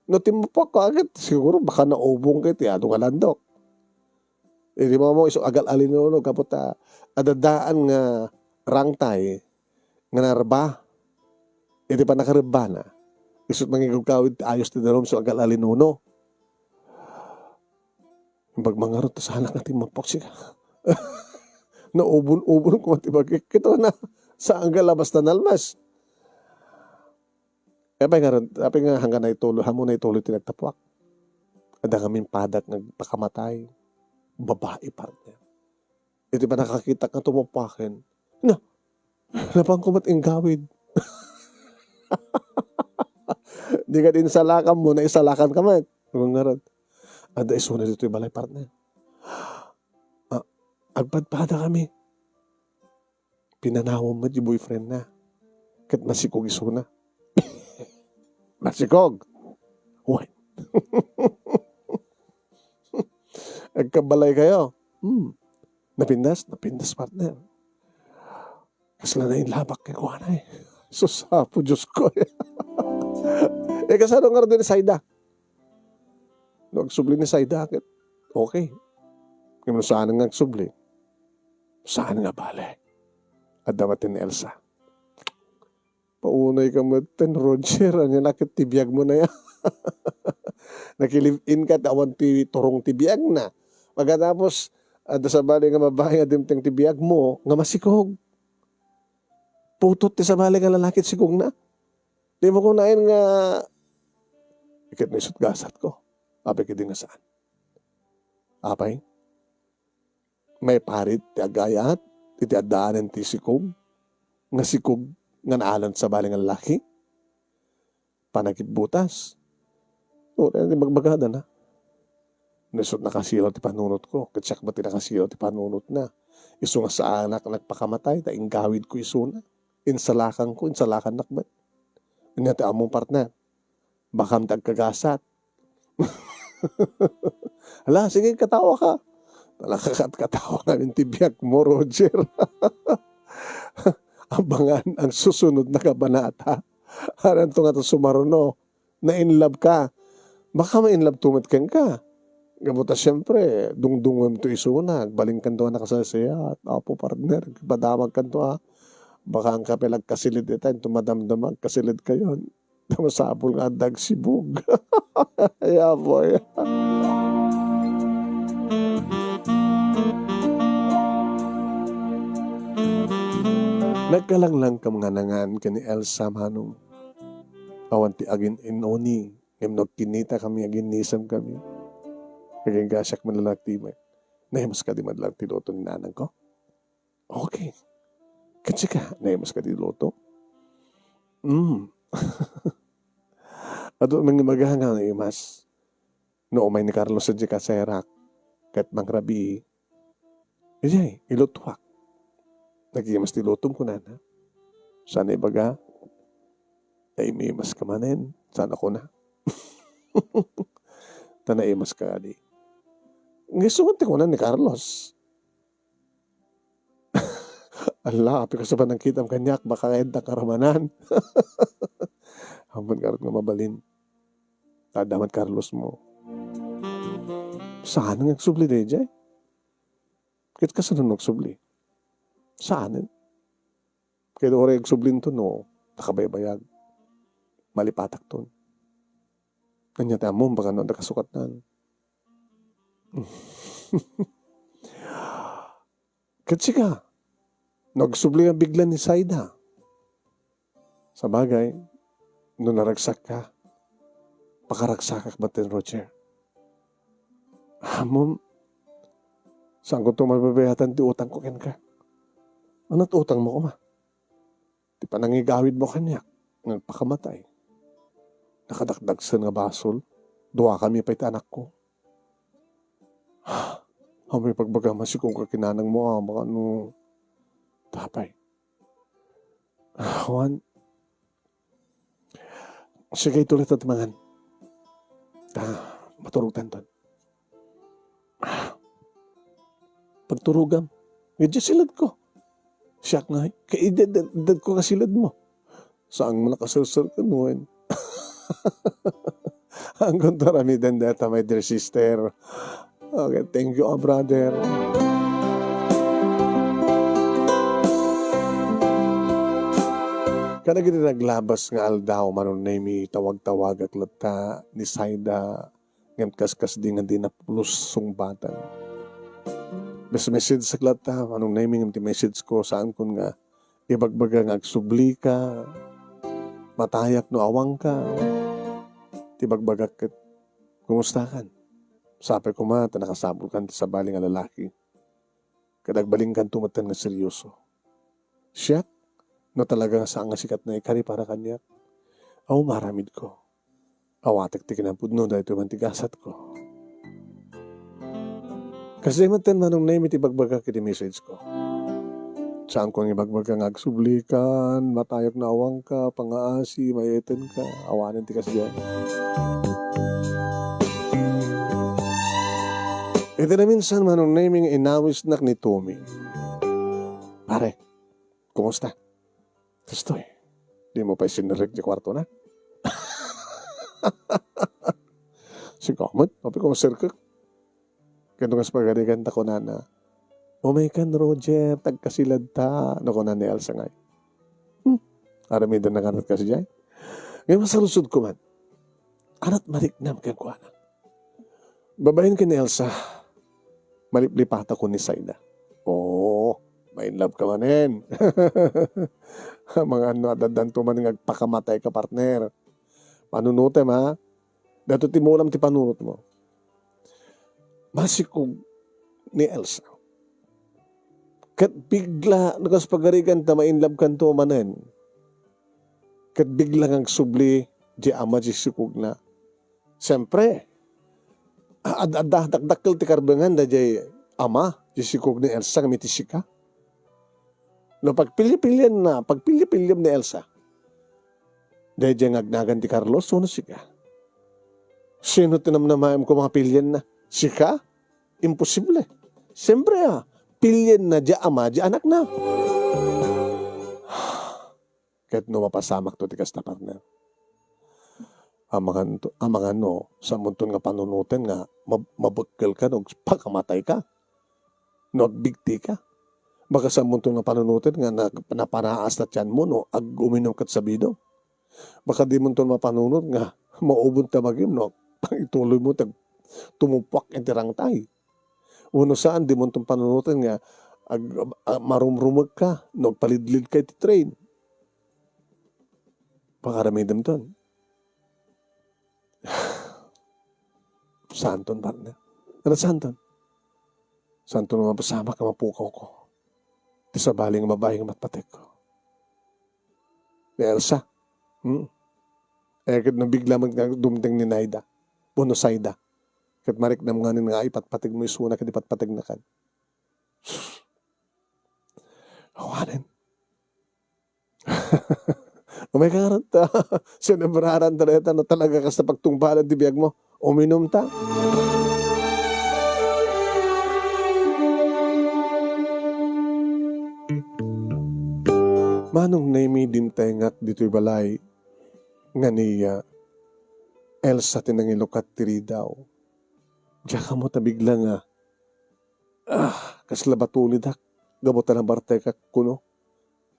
[SPEAKER 1] No, timupak ko agad. Siguro baka naubong kayo, adong landok. Di mo iso agal alinuno, kapot adadaan nga rangtay, nga narba. Di pa nakarba na. Isot mangigugkawid, ayos ti darom, so agal alinuno. Pag mangarot sa anak natin mapok siya. Naubon-ubon ko matibag. Kito na. Saan ka labas na nalmas? Apay nga hanggang na ituloy, hamon na ituloy tinagtapuak. Ada kaming padak nagpakamatay. babae partner. Iti pa nakakita ka tumapakin. Na, napang kumat ingawid. Di ka din salakan mo, na isalakan ka man. Ngaran. Ada iso na dito yung balay partner. Agpadpada kami. Pinanawam mo yung boyfriend na. Kat masikog iso na. Masikog. What? Agkabalay kayo. Napindas partner. Kasla na yung labak kay kuha na eh. Susapo, Diyos ko. Kasano nga rin ni Saida? Nagsubli ni Saida. Okay. Kung saan nga nagsubli? Saan nga bale? At dawatin ni Elsa. Paunay ka mo, Roger. Ano nakit tibiyag mo na yan? Nakilive-in ka, tawan turong tibiyag na. Pagkatapos, at sa bali nga mabahay nga dimteng tibiyag mo, nga masikog. Putot ti sa bali nga lalakit sikog na. Di mo kunain nga, ikit na isut gasat ko. Apay ka din nga saan. Apay, may parit ti agayat, iti adaanan ti sikog, nga sikog nga naalan sa bali nga lalaki. Panagkitbutas. O, magbagada na. Nasot nakasilaw ti panunot ko. Katsak ba ti nakasilaw ti panunot na. Iso nga sa anak nagpakamatay, ta inggawid ko iso na. Insalakan nakbat. Ano ti among partner. Bakam tagkagasat. Hala, sige, katawa ka. Katawa nga ng tibiyag mo, Roger. Abangan ang susunod na kabanata. Haran to nga to sumaruno. Na in love ka. Baka ma in love tumat kang ka. Gabuta siyempre, dungdungwem to isunag. Balingkan to na kasasaya. At apo partner, padamag kan to ha. Baka ang kapelag kasilid ito, tumadamdamag kasilid kayo. Masapol nga dag sibug. Yeah, boy. Nagkalanglang ka mga nangan ka ni Elsa manong. Awanti agin inoni. Ngam kinita kami agin nisam kami. Kaging gasyak manlalaktimay. Nahimas ka di madlang tiloto ni nanang ko? Okay. Kasi ka, nahimas ka di loto? Ato mga maghanga na imas. No umay ni Carlos sa Jika sa Herak. Kat mangrabi. Ijay, ilotwak. Nagimas ti lotom ko na. Sana ibaga. Ay may mas ka manin. Sana ko na. Tanaimas ka di. Ngayon ko na ni Carlos. Allah, api ka sa panang kitam kanyak, baka kaedang karamanan. Haman karot nga mabalin. Tadamat Carlos mo. Saan nga nagsubli de, Jay? Kit ka saan nagsubli? Saan? Kaya ore nagsublin to, no? Nakabaybayag. Malipatak to. Kanya tayo mo, baka no, nakasukat na. Kasi ka, nagsubli ang bigla ni Saida. Sa bagay, nung naragsak ka, pakaragsak ka ba din, Roger? Mom, saan ko ito mababayatan ti utang ko ken ka? Ano't utang mo ko ma? Di pa nangigawid mo kanya, nagpakamatay. Nakadakdagsan nga basol, duwa kami pa iti anak ko. May pagbaga masikong kakinanang mo, baka no, tapay. Juan, sige ituloy at mangan. Maturugan doon. Pagturugam, medyo silad ko. Siyak nga, kaidad ko kasilad mo. Saan mo nakasasar ka noon? Ang kontrami data, my dear sister. Okay, thank you, brother. Kada gini naglabas nga aldaw, manon na mi tawag-tawag at lata ni Saida, ngam kaskas di nga di na plus sungbatan. Mas message sa lata, manon na mi ngam ti message ko, saan kun nga, ibagbaga nga agsubli ka, matayak no awang ka, ti bagbagak kat, kumusta kan? Sabi ko ma, nakasabol kan sa baling nga lalaki. Kadagbaling kan tumatan nga seryoso. Siya, no talaga sa nga sikat na ikari para kanya. Aw maramid ko. Awatek ti kinapudno dahil ito mantigasat ko. Kasi matan manong na imit ibagbaga kiti message ko. Saan ko ang ibagbaga nga agsublikan, matayok na awang ka, pangaasi, mayeten ka, awanan ti kasi dyan. Ito na minsan manong naming inawis nak ni Tommy. Pare, kumusta? Gusto di mo pa sinirek di kwarto na? Si Kamat, tapi ko masirkak. Kaya nga spagadigan ta ko na Umaikan Roger, tagkasilad ta. Ano ko na ni Elsa ngay. Aramidan na kanat kasi dyan. Ngayon masalusod ko man. Anat mariknam kaya ko anak. Babayin ka ni Elsa. Maliplipata ko ni Saida. Oo, may love ka manin. Mga adadan man ng agpakamatay ka partner. Panunutem ha. Dato ti mo ti panunot mo. Masikog ni Elsa. Kat bigla nakaspagarigan ta mainlove kan to manen. Kat bigla ang subli di ama di sikog na. Siyempre, dakdakkel ti karbangan da di ama di sikog ni Elsa nga mitisika. No pagpili-pilyan ni Elsa. Dahil di agnagan ti Carlos, so sika. Sino tinamnamayam ko mga pilyan na? Sika? Imposible. Siyempre pilyan na di ama, di anak na. Kahit no mapasamak to tikas na partner. Amangan no, sa munton nga panunutin nga, mabagkal ka no, pagkamatay ka. Not bigti ka. Baka sa munton nga panunutin nga napanaas na tiyan mo no, ag uminom kat sabido. Baka di munton mapanunot nga, maubon ta magim no, ituloy mo tumupak entirang tay. Uno saan di mo itong panunutin nga marumrumag ka, nagpalidlid ka iti train. Pakaramidam ton. Santon partner. Ano santon? Santon naman pasama ka mapukaw ko. Di sa baling mabayang matpatek ko. Ni Elsa. Kat nang bigla dumdeng ni Naida. Puno Saida. Kat marik na mga nga ipatpatig mo isuna kat ipatpatig na kan. Awanin. Umay karat ta. Sinabraran ta na talaga ka sa pagtungbalan di biyag mo. Uminom ta. Manong naimi din tengak dito'y balay nga niya Elsa tinangilokat tiri daw. Diya ka mo tabigla nga. Kasla batulid hak. Gabutan ang barte ka kuno.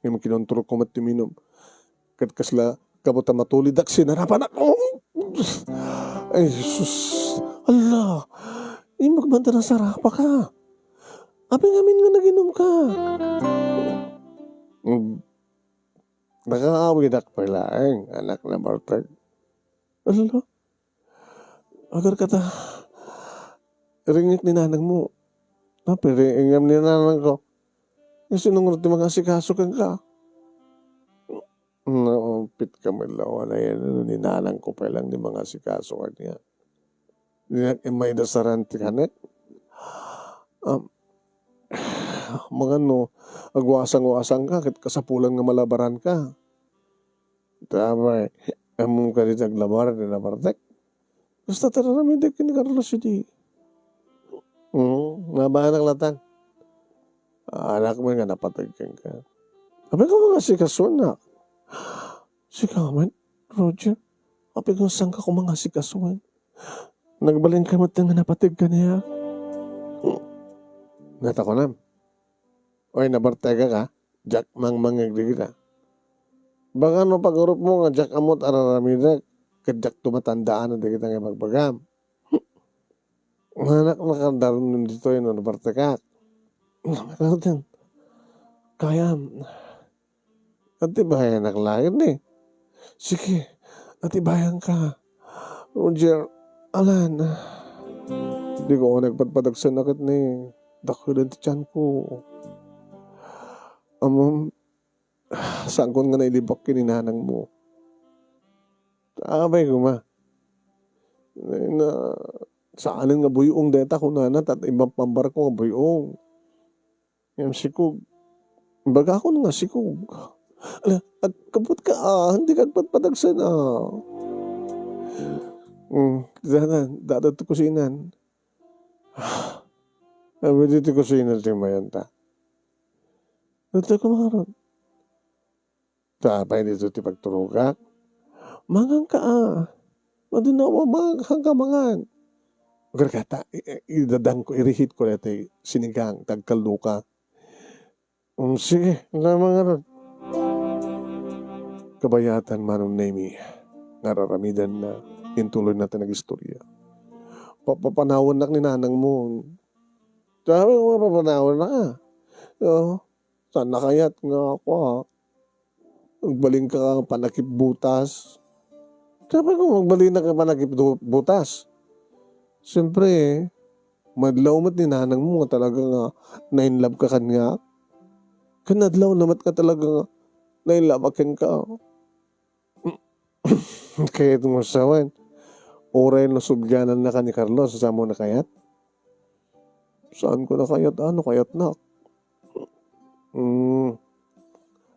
[SPEAKER 1] Ngayon kinontrol ko matiminum. Kasla gabutan matulid hak sinarapan ako. Ay, Jesus. Allah. Magbanta na sarapa ka. Aping amin nga naginom ka. Nakakawid ak pala anak na barte. Allah. Agar kata ringik ni nanang mo. Pero ingam ni nanang ko. Yung sinunod ni mga asikaso kang ka. Naumpit ka malawa na yan. Ni nanang ko pa lang ni mga asikaso ka niya. May dasaran ti kanet. Mga agwasang-wasang ka. Kasapulan nga malabaran ka. Tama among ka rin naglabaran na nabartek. Basta tararamidag ka ni Carlos yun. Nabahan ang latang. Anak mo nga napatagkan ka. Sabi ko mga sikasuan na. Sikaman, Roger. Sabi ko saan ka ko mga sikasuan. Nagbalin ka mat nga napatagkan niya. Nata ko na. Oy, nabartega ka. Jack mangagdigi na. Baka no pag-urup mo nga Jack amot araramidag. Kadyak tumatandaan na di kita nga magbagam. Anak nakadaron nun dito yun, nabartega. Nakadaron. Kaya, atibayan naklayan eh. Sige, atibayan ka. Roger, alan. Di ko ako nagpadpadag sa nakit ni dakilan ti tiyan ko. Amam, saan ko nga nailibak kininanang mo? Abay ko ma. Na, saanin nga buyong deta ko na at ibang pambar ko nga buyong. Yan sikog. Baga ako nga sikog. Ala, at kapot ka hindi ka patpadagsan Dadat ko kusinan. Sabi dito kusinan si Mayanta. Dito ko maron. Tapay dito ti pagturugak. Mangang ka Madunawa mangang ka mangan. Gargata, idadang ko, irihit ko natin sinigang, tagkaluka. Sige, mga ron. Kabayatan manong nemi, nararamidan na intuloy natin nag-istorya. Papanawan na ni nanang mo. Sabi ko, papanawan na ka. Saan nakayat nga ako Magbaling ka panakip butas. Sabi ko, magbaling na ka panakip butas. Siyempre, madlaw mat ni nanang mo talaga nga na-inlove ka kanya. Kanadlaw namat ka talaga nga na-inlove akin ka. Kaya itong masawan. Oray na subyanan na ka ni Carlos. Saan mo na kayat? Saan ko na kayat? Ano kayat na?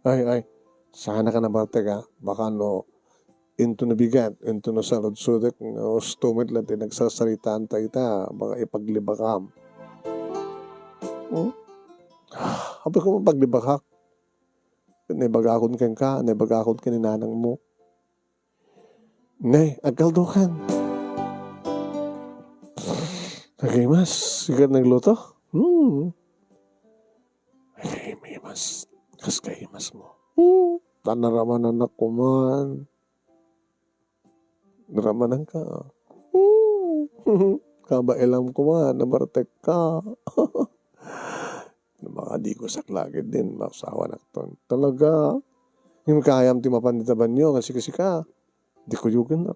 [SPEAKER 1] Ay. Sana ka na barte ka. Baka into na bigat, into na salod-sudek, stumit lang din, nagsasalitaan tayo baka ipaglibakam. Habi ko mapaglibakak. Naibagakon ka, naibagakon ka ni nanang mo. Nay, agkaldukan. Nagimas, sigar nagluto? Nagimas, kas kahimas mo. Tanaraman anak ko man. Naramanan ka. Kabailam ko man, nabartek ka. Mga di ko saklagid din, maksawa na ton. Talaga, yung kayam ti mapanditaban nyo, kasi ka, di ko yugan na.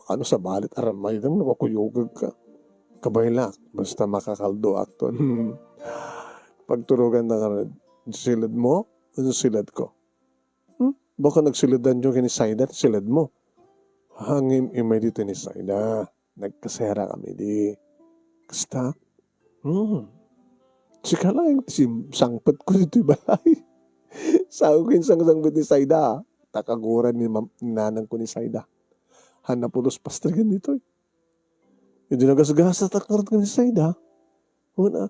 [SPEAKER 1] Ano sa balit, aramay lang, nakakuyugag ka. Kabailak, basta makakaldo akton. Pagturugan na ka, silid mo, ano silid ko? Baka nagsilidan nyo kini silid mo. Hangim imay dito ni Saida. Nagkasera kami di. Kasta? Sika lang, sangpat ko dito balay. Saukin sangpit ni Saida. Takaguran ni nanang ko ni Saida. Hanapulos pastrigan dito. Hindi nagasgasa takarat ko ni Saida. Una.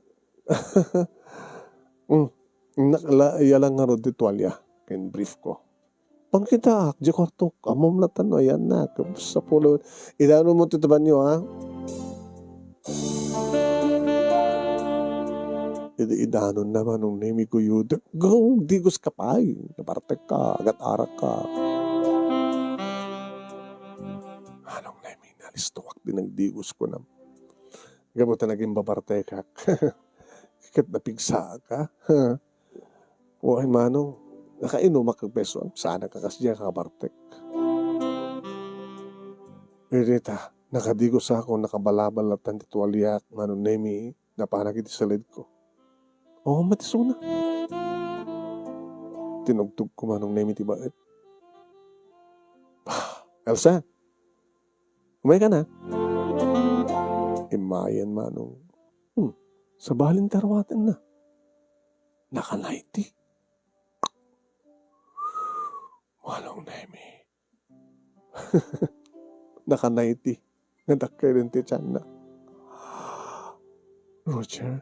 [SPEAKER 1] Iyalang nga ron di tuwalya. Ken brief ko. Pangkita, di kwarto, amom na tano, ayan na, sa pulo. Idano mo titaban nyo, ha? Idanon naman nung nemi ko yun. Go, digos ka pa, napartek ka, agat-arak ka. Anong nemi, nalistuwak din ang digos ko na. Gabuta naging bapartek ka. Kikit napigsa ka. Huwag manong. Nakainom makagpeso. Sana ka kasi diyan kakabartek. Irita, nakadigos ako, nakabalabal at tantitualiak, manong nemi, napanagiti sa lid ko. Matiso na. Tinugtog ko manong nemi tibait. Elsa, umay ka na. Imayan manong. Sa balin tarwatan na. Nakanaiti. Manong nemi. Nakanaiti. Nadakay rin ti tiyan na. Roger,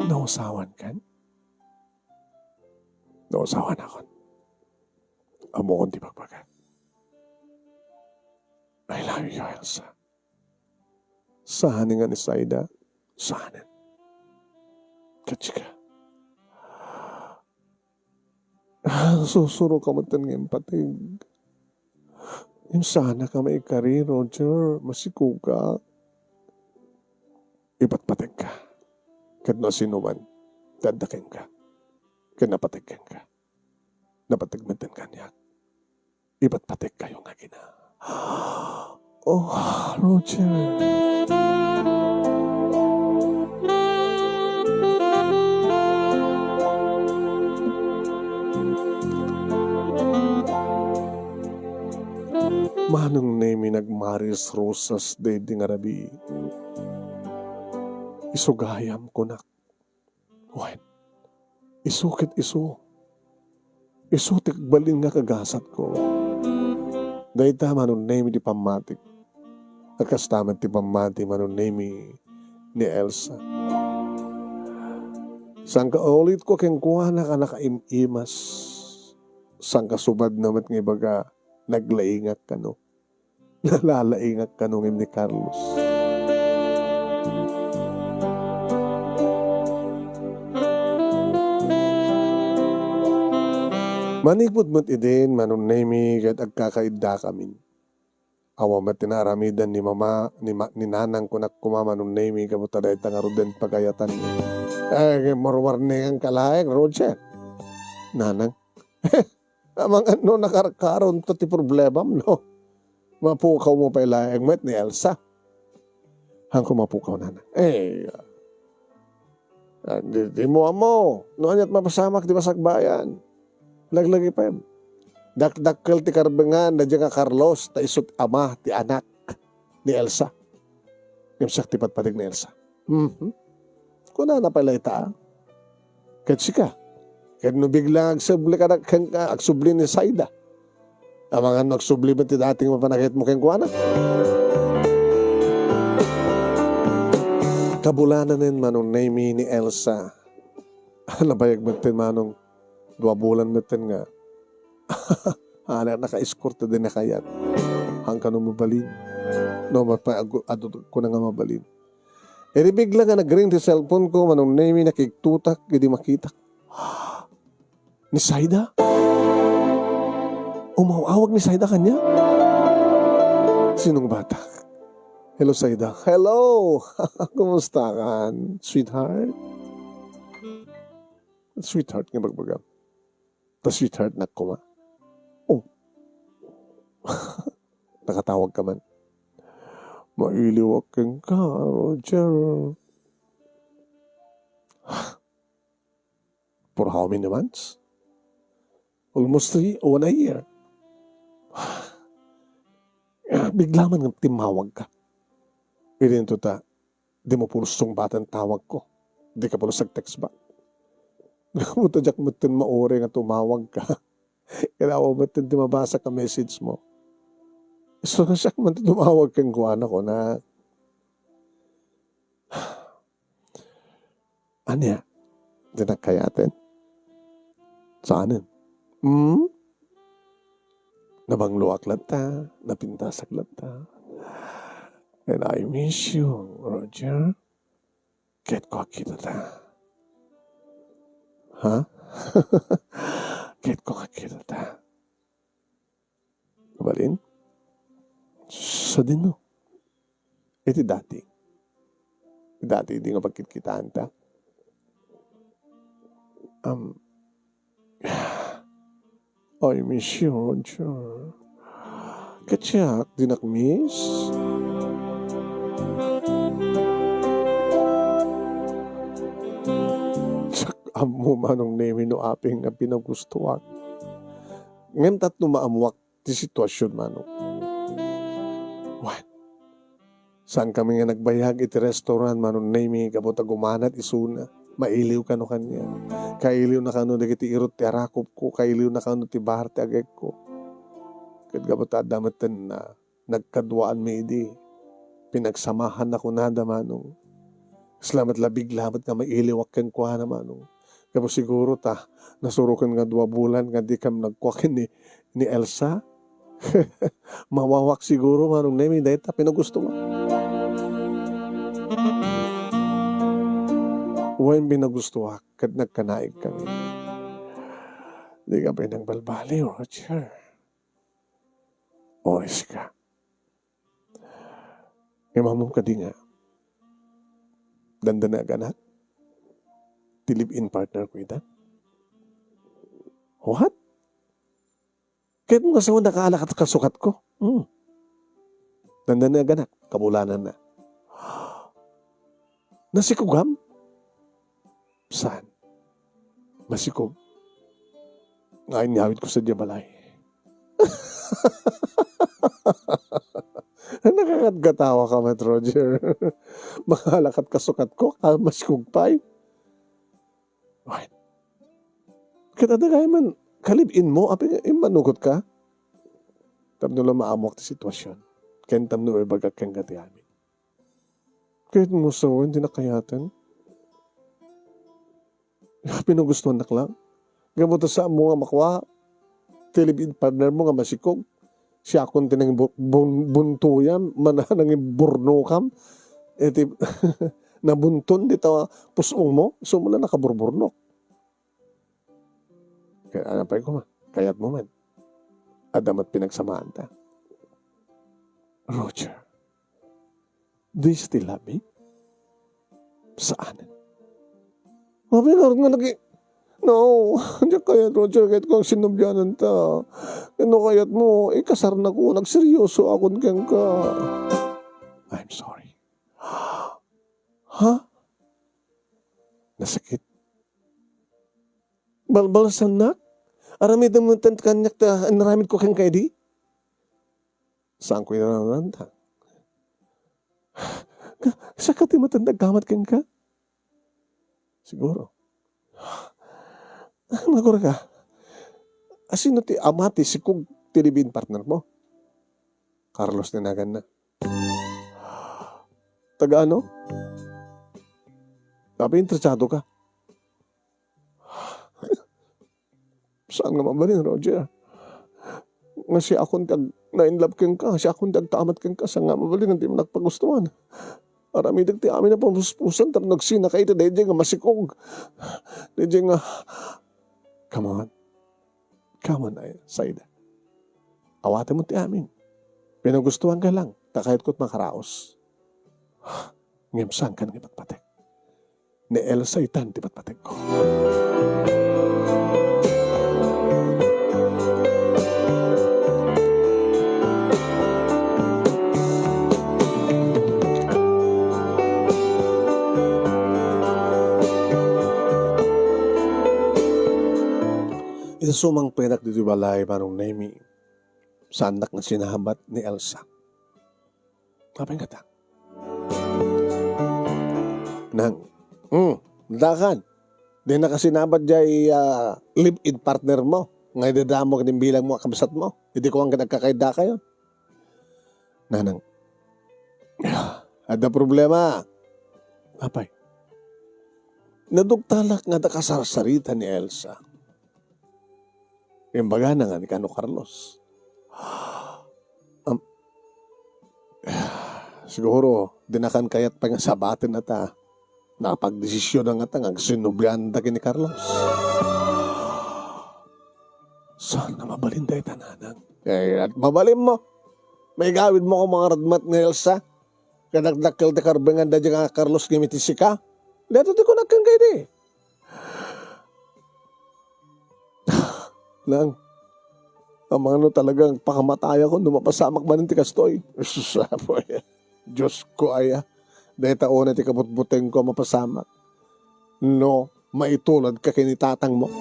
[SPEAKER 1] nausawan kan? Nausawan ako. Amo kong di pagbagat. I love you, Elsa. Sahanin nga ni Saida. Sahanin. Kachika. Susuro ka matan ng patig. Yung sana ka may kari, Roger. Masiko ka. Ipatpatig ka. Kad na sinuman, dadaking ka. Kad napatigkan ka. Napatigmatan ka niya. Ipatpatig kayo nga gina. Oh, Roger. Manong nemi nagmaris rosas de di nga rabi. Isugayam ko nak. Wen, isukit isu. Isutik balin nga kagasat ko. Dahita manong nemi di pamatik. Nakastamat ti pamati manong nemi ni Elsa. Sangka ulit ko keng kuha na ka nakaimimas. Sangka subad naman ng ibaga naglaingak ka no. Nalalaingak ka nung ni Carlos. Manipod mo't idin manong nemi kat agkakaida kamin. Awa matinaramidan ni mama ni nanang ko kumama nung nemi kabuta dahi tangaruden pagayatan niya. Morwarne ang kalaeng Roger. Nanang. Amang ano nakarakaron to ti problemam no. Mapukaw mo pa ilaeng met ni Elsa. Hangko mapukaw nanang. Di mo amo. Noon yat mapasamak di masagbayan. Laglagi pa yun. Dakdakkel ti karbengan na dyan nga Carlos ta isut ama ti anak ni Elsa. Ngimsak ti patpatig ni Elsa. Kuna na pala ita. Kat sika. Kat no biglang agsubli ka agsubli ni Saida. Amangan agsubli ba ti dating mapanakit mo keng kuana? Kabulanan nin manong name ni Elsa. Nabayag matin manong 2 bulan matin nga. Naka-escort din na kayat. Hangka no mabalin. No, adot ko na nga mabalin. Bigla nga nag-ring ti cellphone ko, manong name nakiktutak, hindi makita. Ni Saida? Umawawag ni Saida kanya? Sinong bata? Hello, Saida. Hello! Kumusta ka, sweetheart? Sweetheart nga bagbagam. Ta sweetheart na kuma. Oh. Nakatawag ka man. Mailiwag kang ka, Roger. For how many months? Almost 1 year. Bigla man ng timawag ka. Pili nito ta, di mo pulsong batang tawag ko. Di ka pulos nag-text ba? Muta jak mutin mauri nga tumawag ka. Kailangan mutin di mabasa ka message mo. So na siya man tumawag kang kuwana ko na anya, di nagkayatin. Saanin? Nabangluak lata, napintasak lata. And I miss you, Roger. Get ko kita ta. Ha? Get ko kita ta. Kabalin? Sa din no. Iti dati. Dati di nga pagkitkitaan ta. I miss you, Roger. Katsak, di nakmiss. Tsak, amo manong nemi no aping nga pinagustuhan. Ngayon tatlo maamuak di sitwasyon manong. What? Saan kami nga nagbayag iti restaurant manong nemi kabota gumanat isuna. Mailiw ka no kanya. Kailiw na kano dagiti irot ti arakop ko. Kailiw na kano ti bahar ti agek ko. Kat kabota damatan na nagkadwaan may di. Pinagsamahan ako na manong. Salamat labig lamat nga mailiw akang kuha na manong. Kapag siguro ta, nasurukan nga 2 bulan nga di kam nagkuakin ni Elsa. Mawawak siguro manong nemi dahil ta pinagusto mo. When binagustuha, kat nagkanaig kami. Di ka pinagbalbali, Roger. Oris ka. Imamom ka di nga. Dandan na ganak. Ti live-in partner ko ita. What? Kahit mo kasi nakaalak at kasukat ko. Dandan na ganak, kabulanan na. Nasikugam? Saan? Masikog. Ngayon niyawid ko sa diyabalay. Nakakagatawa ka, Matt Roger. Makalakat kasukat ko, masikog pa eh. Wait. Katadagay man, kalibin mo, apin manugot ka. Tapno lang maamok ti sitwasyon. Kentam no ibagak kang gati amin. Kahit mo sa hindi na kayatan. Pinugustuhan na lang. Gamot sa mo nga makwa. Tilibid partner mo nga masikog. Siya akong tinang buntuyam. Mananang burnokam. Eti, nabunton dito pusong mo. So mo na nakaburburnok. Kaya anapay ko kayat mo man. Adamat pinagsamaan ta. Roger, do you still love me? Saan? Mami, naroon nga lagi. No, hindi kaya, Roger, kahit kung sinubyanan ta. Ano kaya't mo, kasar na ko, nagseryoso akong kang ka. I'm sorry. Ha? Nasakit? Balbalasan na? Aramid mo tent kanyak ta, naramid ko kang kaya di? Saan ko yung nananda? Sa kati matandag kamat kang ka? Siguro. Magura ka. Asino ti amati si kung tilibin partner mo? Carlos Ninagan na. Taga ano? Tapi interesado ka. Saan nga mabalin, Roger? Nga siya akong na-inlove kang ka, siya akong taamat kang ka, sa nga mabalin, hindi mo nagpagustuhan. Arami dagti amin na pamuspusan, tapos nagsina kayo, dahil nga masikog. Dahil nga, come on, Saida. Awatin mo ti amin. Pinagustuhan ka lang, takayot ko't makaraos. Ngimsan ka ng ipatpatek. Ni Elsa itan, ipatpatek ko. Sumang penak dito balay parang nami sa anak na sinahabat ni Elsa. Apa nga ta? Nang, dakan. Di na kasinabat jay live-in partner mo. Ngay dadamo ka din bilang mo kabsat mo. Hindi ko ang nagkakaida kayo. Nanang, ada problema. Apay? Nadugtalak nga da kasarsarita ni Elsa. Yung baga na nga ni Kano Carlos. Siguro, dinakan kayat pa nga sabatin na ta. Nakapag-desisyon na nga ta nga sinubyan da ni Carlos. Saan na mabalinday tananang? At mabalin mo. May gawin mo kung mga radmat ni Elsa. Kanagdakil da karbengan da nga Carlos gimitisi ka. Dito di ko nagkanggay di. Lang, ang mga ano talagang pakamataya ko, dumapasamak man ng tikastoy. Saboy, Diyos ko aya. Dahil taon na tikabutbuteng ko mapasamak. No, maitulad ka kinitatang mo.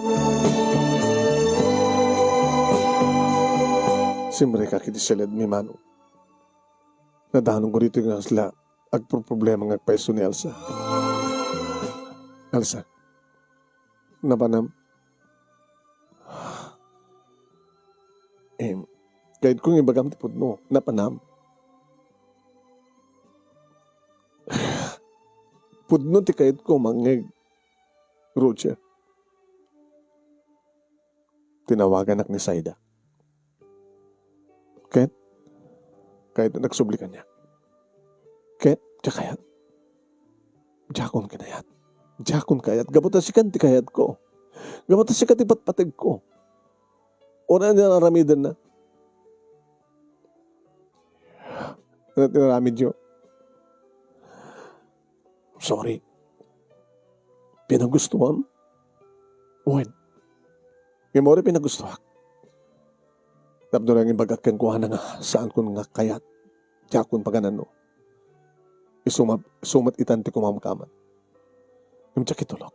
[SPEAKER 1] Simre ka kitisilid mi mano. Nadahanong ko dito yung sila agproblema ng agpaiso ni Elsa. Elsa, napanam. Kahit kung ibagam tipod mo, napanam. Pudno ti kahit ko mangeg. Roger. Tinawagan nak ni Saida. Kahit nagsublikan niya. Kayat. Jakon kinayat. Jakon kayat. Gabutan sikan ti kayat ko. Gabutan sikan ti patpateg ko. Una niya naramidan na. Naramid yun. Sorry. Pinagustuhan? When? Yung mo rin pinagustuhan. Tapos lang yung bagak kang kuha na nga saan ko nga kayat. Jakon pa ganano. Sumat itanti ko mamakaman. Yung kitulok.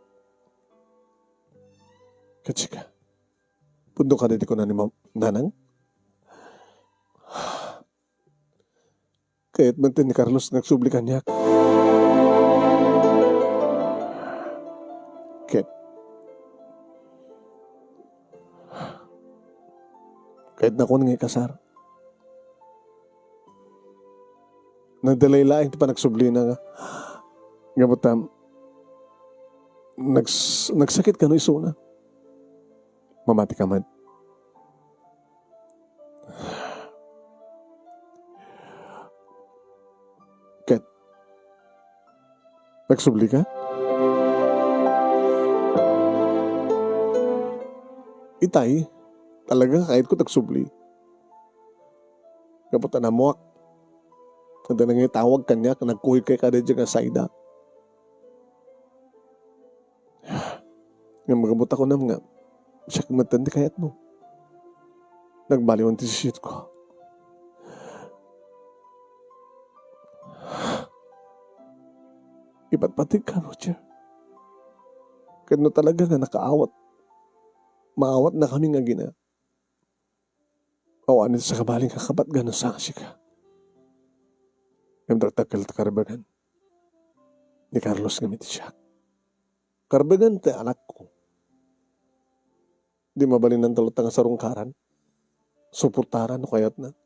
[SPEAKER 1] Katsika. Pundo ka dito ko na ni nanang. Kaya't mantin ni Carlos nagsublikan niya. Kahit na ko nang ikasar. Nagdalay laing ti pa nagsubli na nga. Ngabutam, nagsakit ka no iso na. Mamati ka man. Kahit nagsubli ka? Itay, talaga kahit ko tagsubli. Kapag tanamuak, kada nang itawag kanya, nagkuhig kay kada dyan nga sayda. Nga magabuta ko na nga, siya kumatandi kayat mo. Nagbaliwan ti shit ko. Ipatpatig ka, Roger. Kaya no talaga nga nakaawat. Maawat na kami nga gina. Awan ito sa kabaling kakapat gano'n sa asika. Yung taktakal ta karbagan. Ni Carlos gamit siya. Karbagan te anak ko. Di mabalin ng talutang sa rungkaran. Suportaran no kayat na.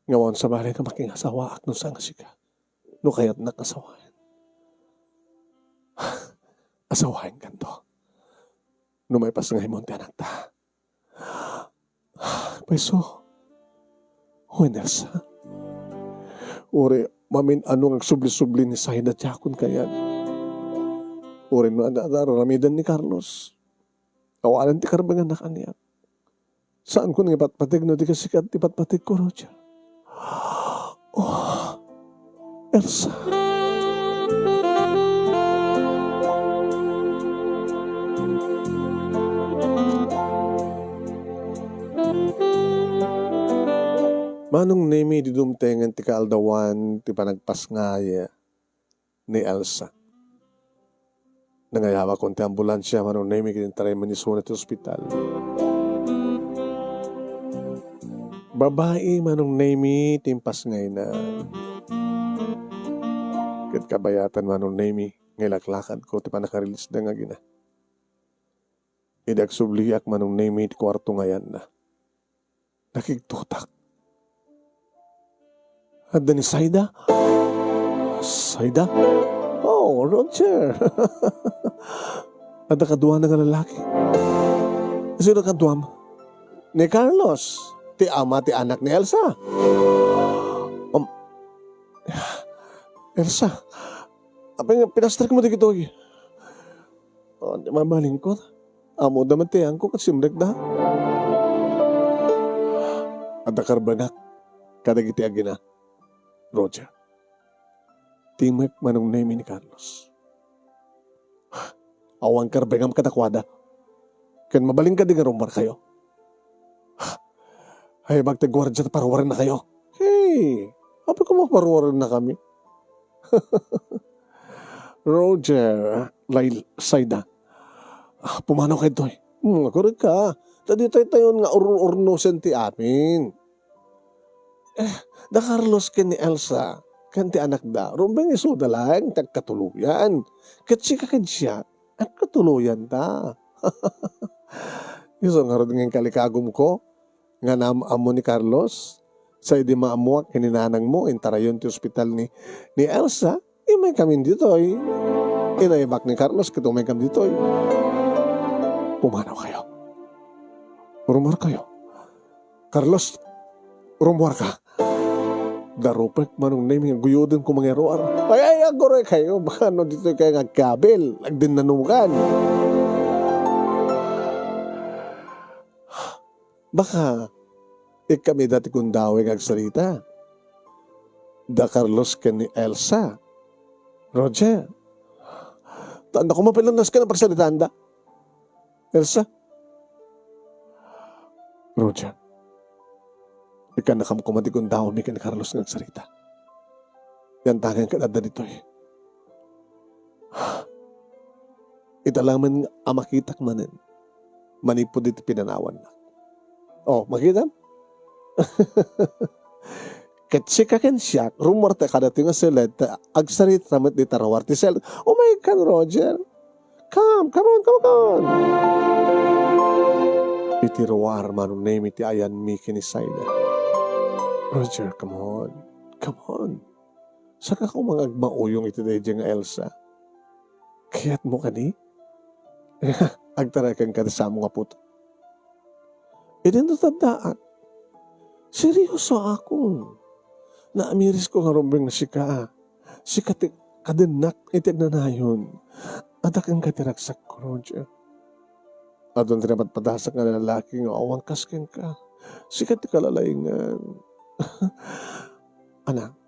[SPEAKER 1] Ngawan sa balay ka making asawa ak no sa asika. No kayat na kasawayan. Asawayan kanto. No may pas nga himon ti anak ta. Peso. Huwenersa. Uri, mamin ano ang subli-subli ni Saida Jakon kayan. Uri, no ramidan ni Carlos. Awalan ti karbangan na kanya. Saan ko nang ipatpatig no di kasikat ipatpatig ko, Roger? Oh, Elsa. Manong nemi di dumtengan ti kaaldawan ti panagpas nga ni Elsa. Nangayawa kon ti ambulansya manong nemi kinitaray manisuna ti ospital. Babae manong nemi timpas ngay na. Kat kabayatan manong nemi ngailaklakad ko ti panakarilis na nga gina. Idag subliak manong nemi ti kwarto ngayan na. Nakigtutak. At ni Saida? Saida? Oh, Roger. At nakaduwa na nga lalaki. Sino nakaduwa mo? Ni Carlos. Ti ama, ti anak ni Elsa. Elsa. Apeng pinastrik mo di kito. Oh, di mabaling ko. Amo daman ti angko kasi simrek da. At nakarbanak. Kadagiti agina. Roger. Timek manong nemi ni Carlos. Awang karbengam katakwada. Kan mabaling ka di nga rumbar kayo. Ay magtagwardya na parawarin na kayo. Hey, apa ko maparuwarin na kami? Roger, Saida. Pumanaw kayo to eh. Akurid ka. Tadi tayo nga urnusen ti amin. Da Carlos ken ni Elsa, kan ti anak da, rumbeng iso da lang, tagkatuluyan. Katsi ka siya, at katuluyan ta. Iso nga rin ng kalikagom ko, nga naamo ni Carlos, sa hindi maamuak, kininanang mo, intarayon ti ospital ni Elsa, may kami dito eh. Inaibak ni Carlos, kito may kami dito eh. Pumanaw kayo. Rumor kayo. Carlos, rumor ka. Darupek manong name nga guyodin ko mga eroar. Ay, agore kayo. Baka no dito kayo nga kabel. Nagdinanukan. Baka kami dati kong dawing agsalita. Da Carlos ka ni Elsa. Roger. Tanda ko mapilandas ka na pagsalitaan da. Elsa. Roger. Ika nakamkumati kung daw, may Carlos ng sarita. Yan tangang kadada dito eh. Italaman amakitak manin. Manipod iti pinanawan na. Oh, makita? Katsika ken siya, rumor ta kada tinga selet, agsarit ramat di tarawar ti sel. Oh my God, Roger. Come on. Iti rawar manong name iti ayan mi kinisayda. Roger, come on. Saka ko mga agmauyong iti dayjay nga Elsa. Kaya't mo kani? Agtarakan ka sa mga puto. Natandaan. Seryoso ako. Naamiris ko nga rumbeng na sika. Sika kadenak itignanayon. Adak ang katiragsak ko, Roger. Adon tinapat padasak nga lalaki nga awang kasken ka. Sika ti kalalayngan. Anak,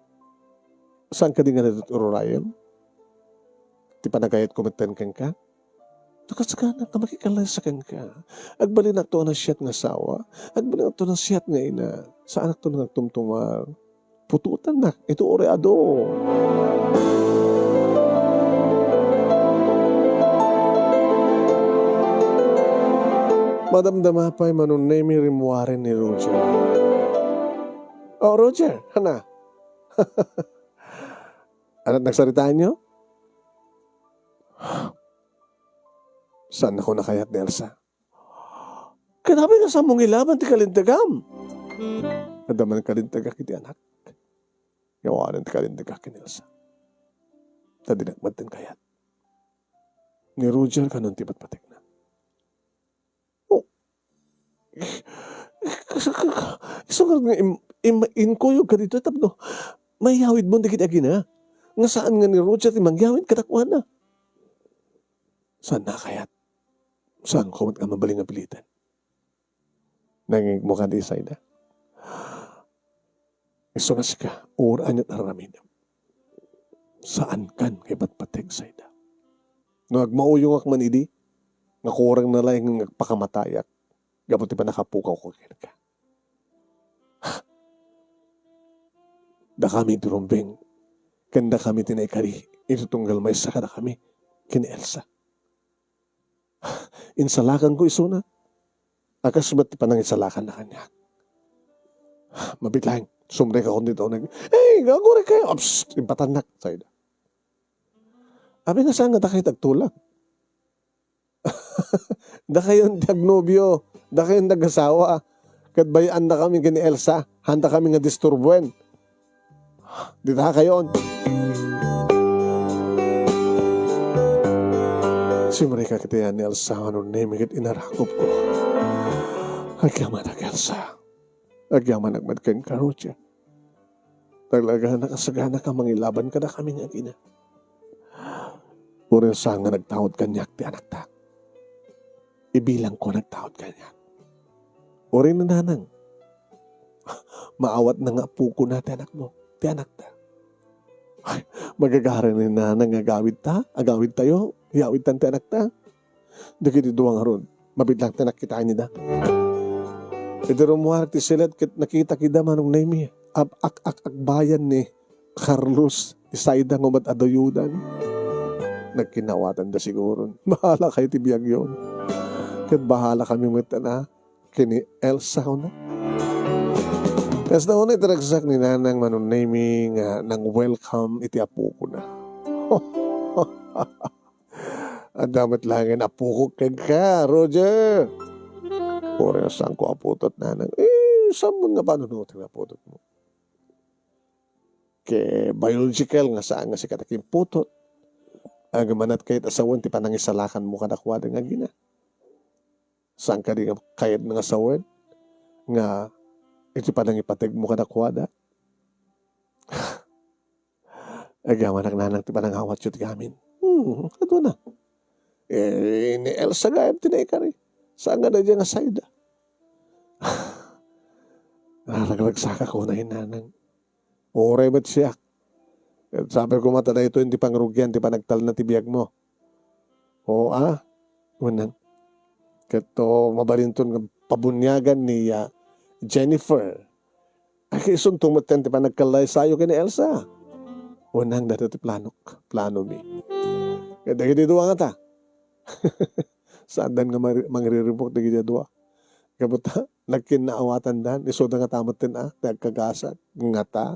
[SPEAKER 1] saan ka di nga natuturo Ryan? Ti panagayat kumiten ka? Tukasakanak na makikalasakan ka. Agbalin na to na siyat nga sawa. Agbalin na to na siyat nga ina. Sa anak to na nagtumtumar. Pututan na. Ito oreado. Madamdama pa'y manunay mi rimuwarin ni Roger. Oh, Roger, hana. Anak nagsaritaan niyo? Saan ako nakayat ni Elsa? Kanabi nga sa mong ilaban ti kalintagam. Nadaman kalintagak iti anak. Yawanan ti kalintagak ni Elsa. Tadinagmad din kayat. Ni Roger kanon ti patpatek na. Oh. Iso nga inkuyog ka dito tapno. May hawid mo dikit agina. Nga saan nga ni Roger ti mangyawid katakwa na. Saan na kayat? Saan ko ka mabaling ang pilitan? Nanging mo ka di Sayda. Iso nga sika, uraan at aramin. Saan kan kay patpatek Sayda? No agmauyong ak manidi, nga kurang na lang ng pakamataya, gabuti pa nakapukaw ko kaya ka. Da kami turumbeng, kanda kami tinaykari, itutunggal may saka na kami, kini Elsa. Insalakan ko isuna. Akasubat pa nang insalakan na kanya. Mabitlang. Sumrek ako dito. Hey, gagore kayo. Ops, impatanak. Sayda. Abi nga saan nga da kayo tagtulak? Da kayo tagnobyo. Da kayo nag-asawa. Katbayaan na kami kini Elsa. Handa kami nga disturbuin. Dito kayo. Siyempre ka kita yan, Elsa, ano nemigit inarakop ko. Agyaman ang Elsa. Agyaman ang madkang karutya. Talaga nakasagana ka, mangilaban ka na kami nga gina. Puro sa nga nagtawad kanyak, ti anak ta. Ibilang ko nagtawad kanyak. Puro na nanang. Maawat na nga puko na ti anak mo, ti anak ta. Ay, magagaran ni nanang agawid ta, agawid tayo. Yawid tante anak ta. Dagiti duwang haron. Mabitlang tanak kita ni da. Ito rumuhar ti silat nakita kita manong naimi. Akbayan ni Carlos Isayda ngumad adayudan. Nagkinawatan da siguro. Bahala kayo ti biyag yun. Kat bahala kami mga na. Kini Elsa ko na. Kasi na una itaragsak ni nanang manong naimi nga nang welcome iti apo ko na. Ang damat langin, apo ko ka, Roger. Pura saan ko aputot nanang. Saan mo nga panunutin aputot mo? Kaya biological nga saan nga si kataking putot. Ang manat kahit asawan, ti panang isalakan mo kadakwada nga gina. Saan ka rin kahit ng asawan? Nga, iti panang ipatag mo kadakwada. Agaman ang nanang ti panang hawat yun gamin. Ito na. Ni Elsa gayam tinaykari. Saan nga na dyan nga Sayda? Naraglagsaka ko na hinanang. Oray ba't siya? Sabi ko mata na ito, hindi pang rugyan, hindi pa nagtal na tibiyag mo. Unang. Kato mabalinton ng pabunyagan ni Jennifer Ay isun tumutin ti panagkalay sayo kini Elsa. Unang dati ti plano mi. Kaya dagiti duwa nga ta. Saan dan nga mangriribok dagiti duwa. Kabuta, nagkinaawatan dan, iso na nga tamot tin nagkagasat, nga ta.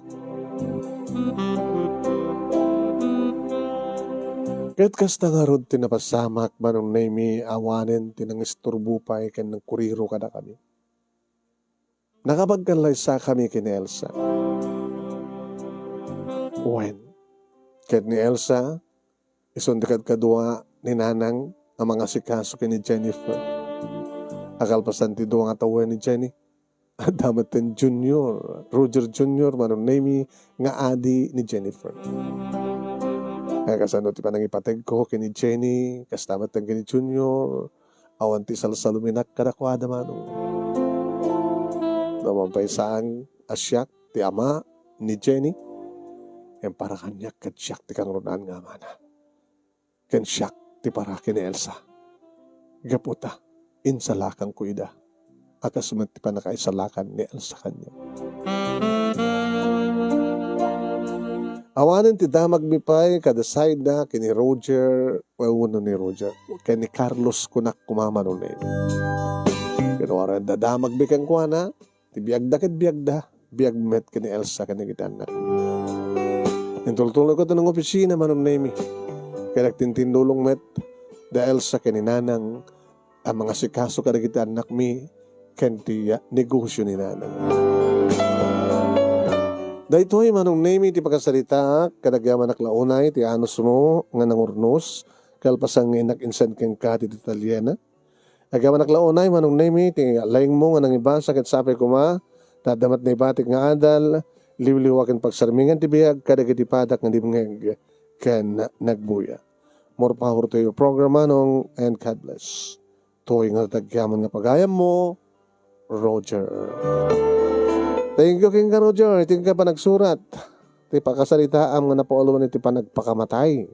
[SPEAKER 1] Kahit kasta nga rod tinapasamak manong nami awanen tinang isturbupay ken ng kuriro kada kami. Nakabagkalay sa kami kini Elsa. When? Kahit ni Elsa, isundikad kadua ni Nanang ang mga sikaso kini Jennifer. Akal pasan ti duwa nga tawa ni Jenny. At damat ten Junior, Roger Junior, manong nami nga adi ni Jennifer. Kaya kasano ti panangipateg ko kini Jenny, kastamat ng kini Junior, awan ti salsaluminak kadakwada manong. Namampay saan asyak ti ama ni Jenny, yang para kanyak kadsyak ti kang runan nga mana. Ken syak ti para kini Elsa. Gaputa, insalakang kuida. Akasumat ti panakaisalakan ni Elsa kanya. Awanin ti damag mi pa'y kada side na kini Roger, wawuno ni Roger, kini Carlos kunak kumama nun eh. Pero aran da damag mi kang kuana, ti biagda ket biagda, biagmet kini Elsa kini kita anak. Intultuloy ko ito ng opisina manong nemi. Kaya nagtintindulong met, da Elsa kini Nanang, ang mga sikaso kada kita anak mi, kanti negosyo ni Nanang. Dahito'y manong nemi ti pagkasalita, kadagyaman naklaunay, ti anos mo, nga nangurnos, kalpasang inak-insan keng ka ti Italiana. Agyaman naklaunay, manong nemi, ti laying mo nga nangibasa, ket sapay kuma, tadamat na ibatik nga adal, liwliwakin pagsarmingan ti biyag, kadagiti padak nga di mngeg, ken nagbuya. More power to your program, manong, and God bless. To'y nga tagyaman nga pagayam mo, Roger. Thank you, King Roger. Ito ka pa nagsurat. Iti pakasalita ang nga napauluan iti panagpakamatay.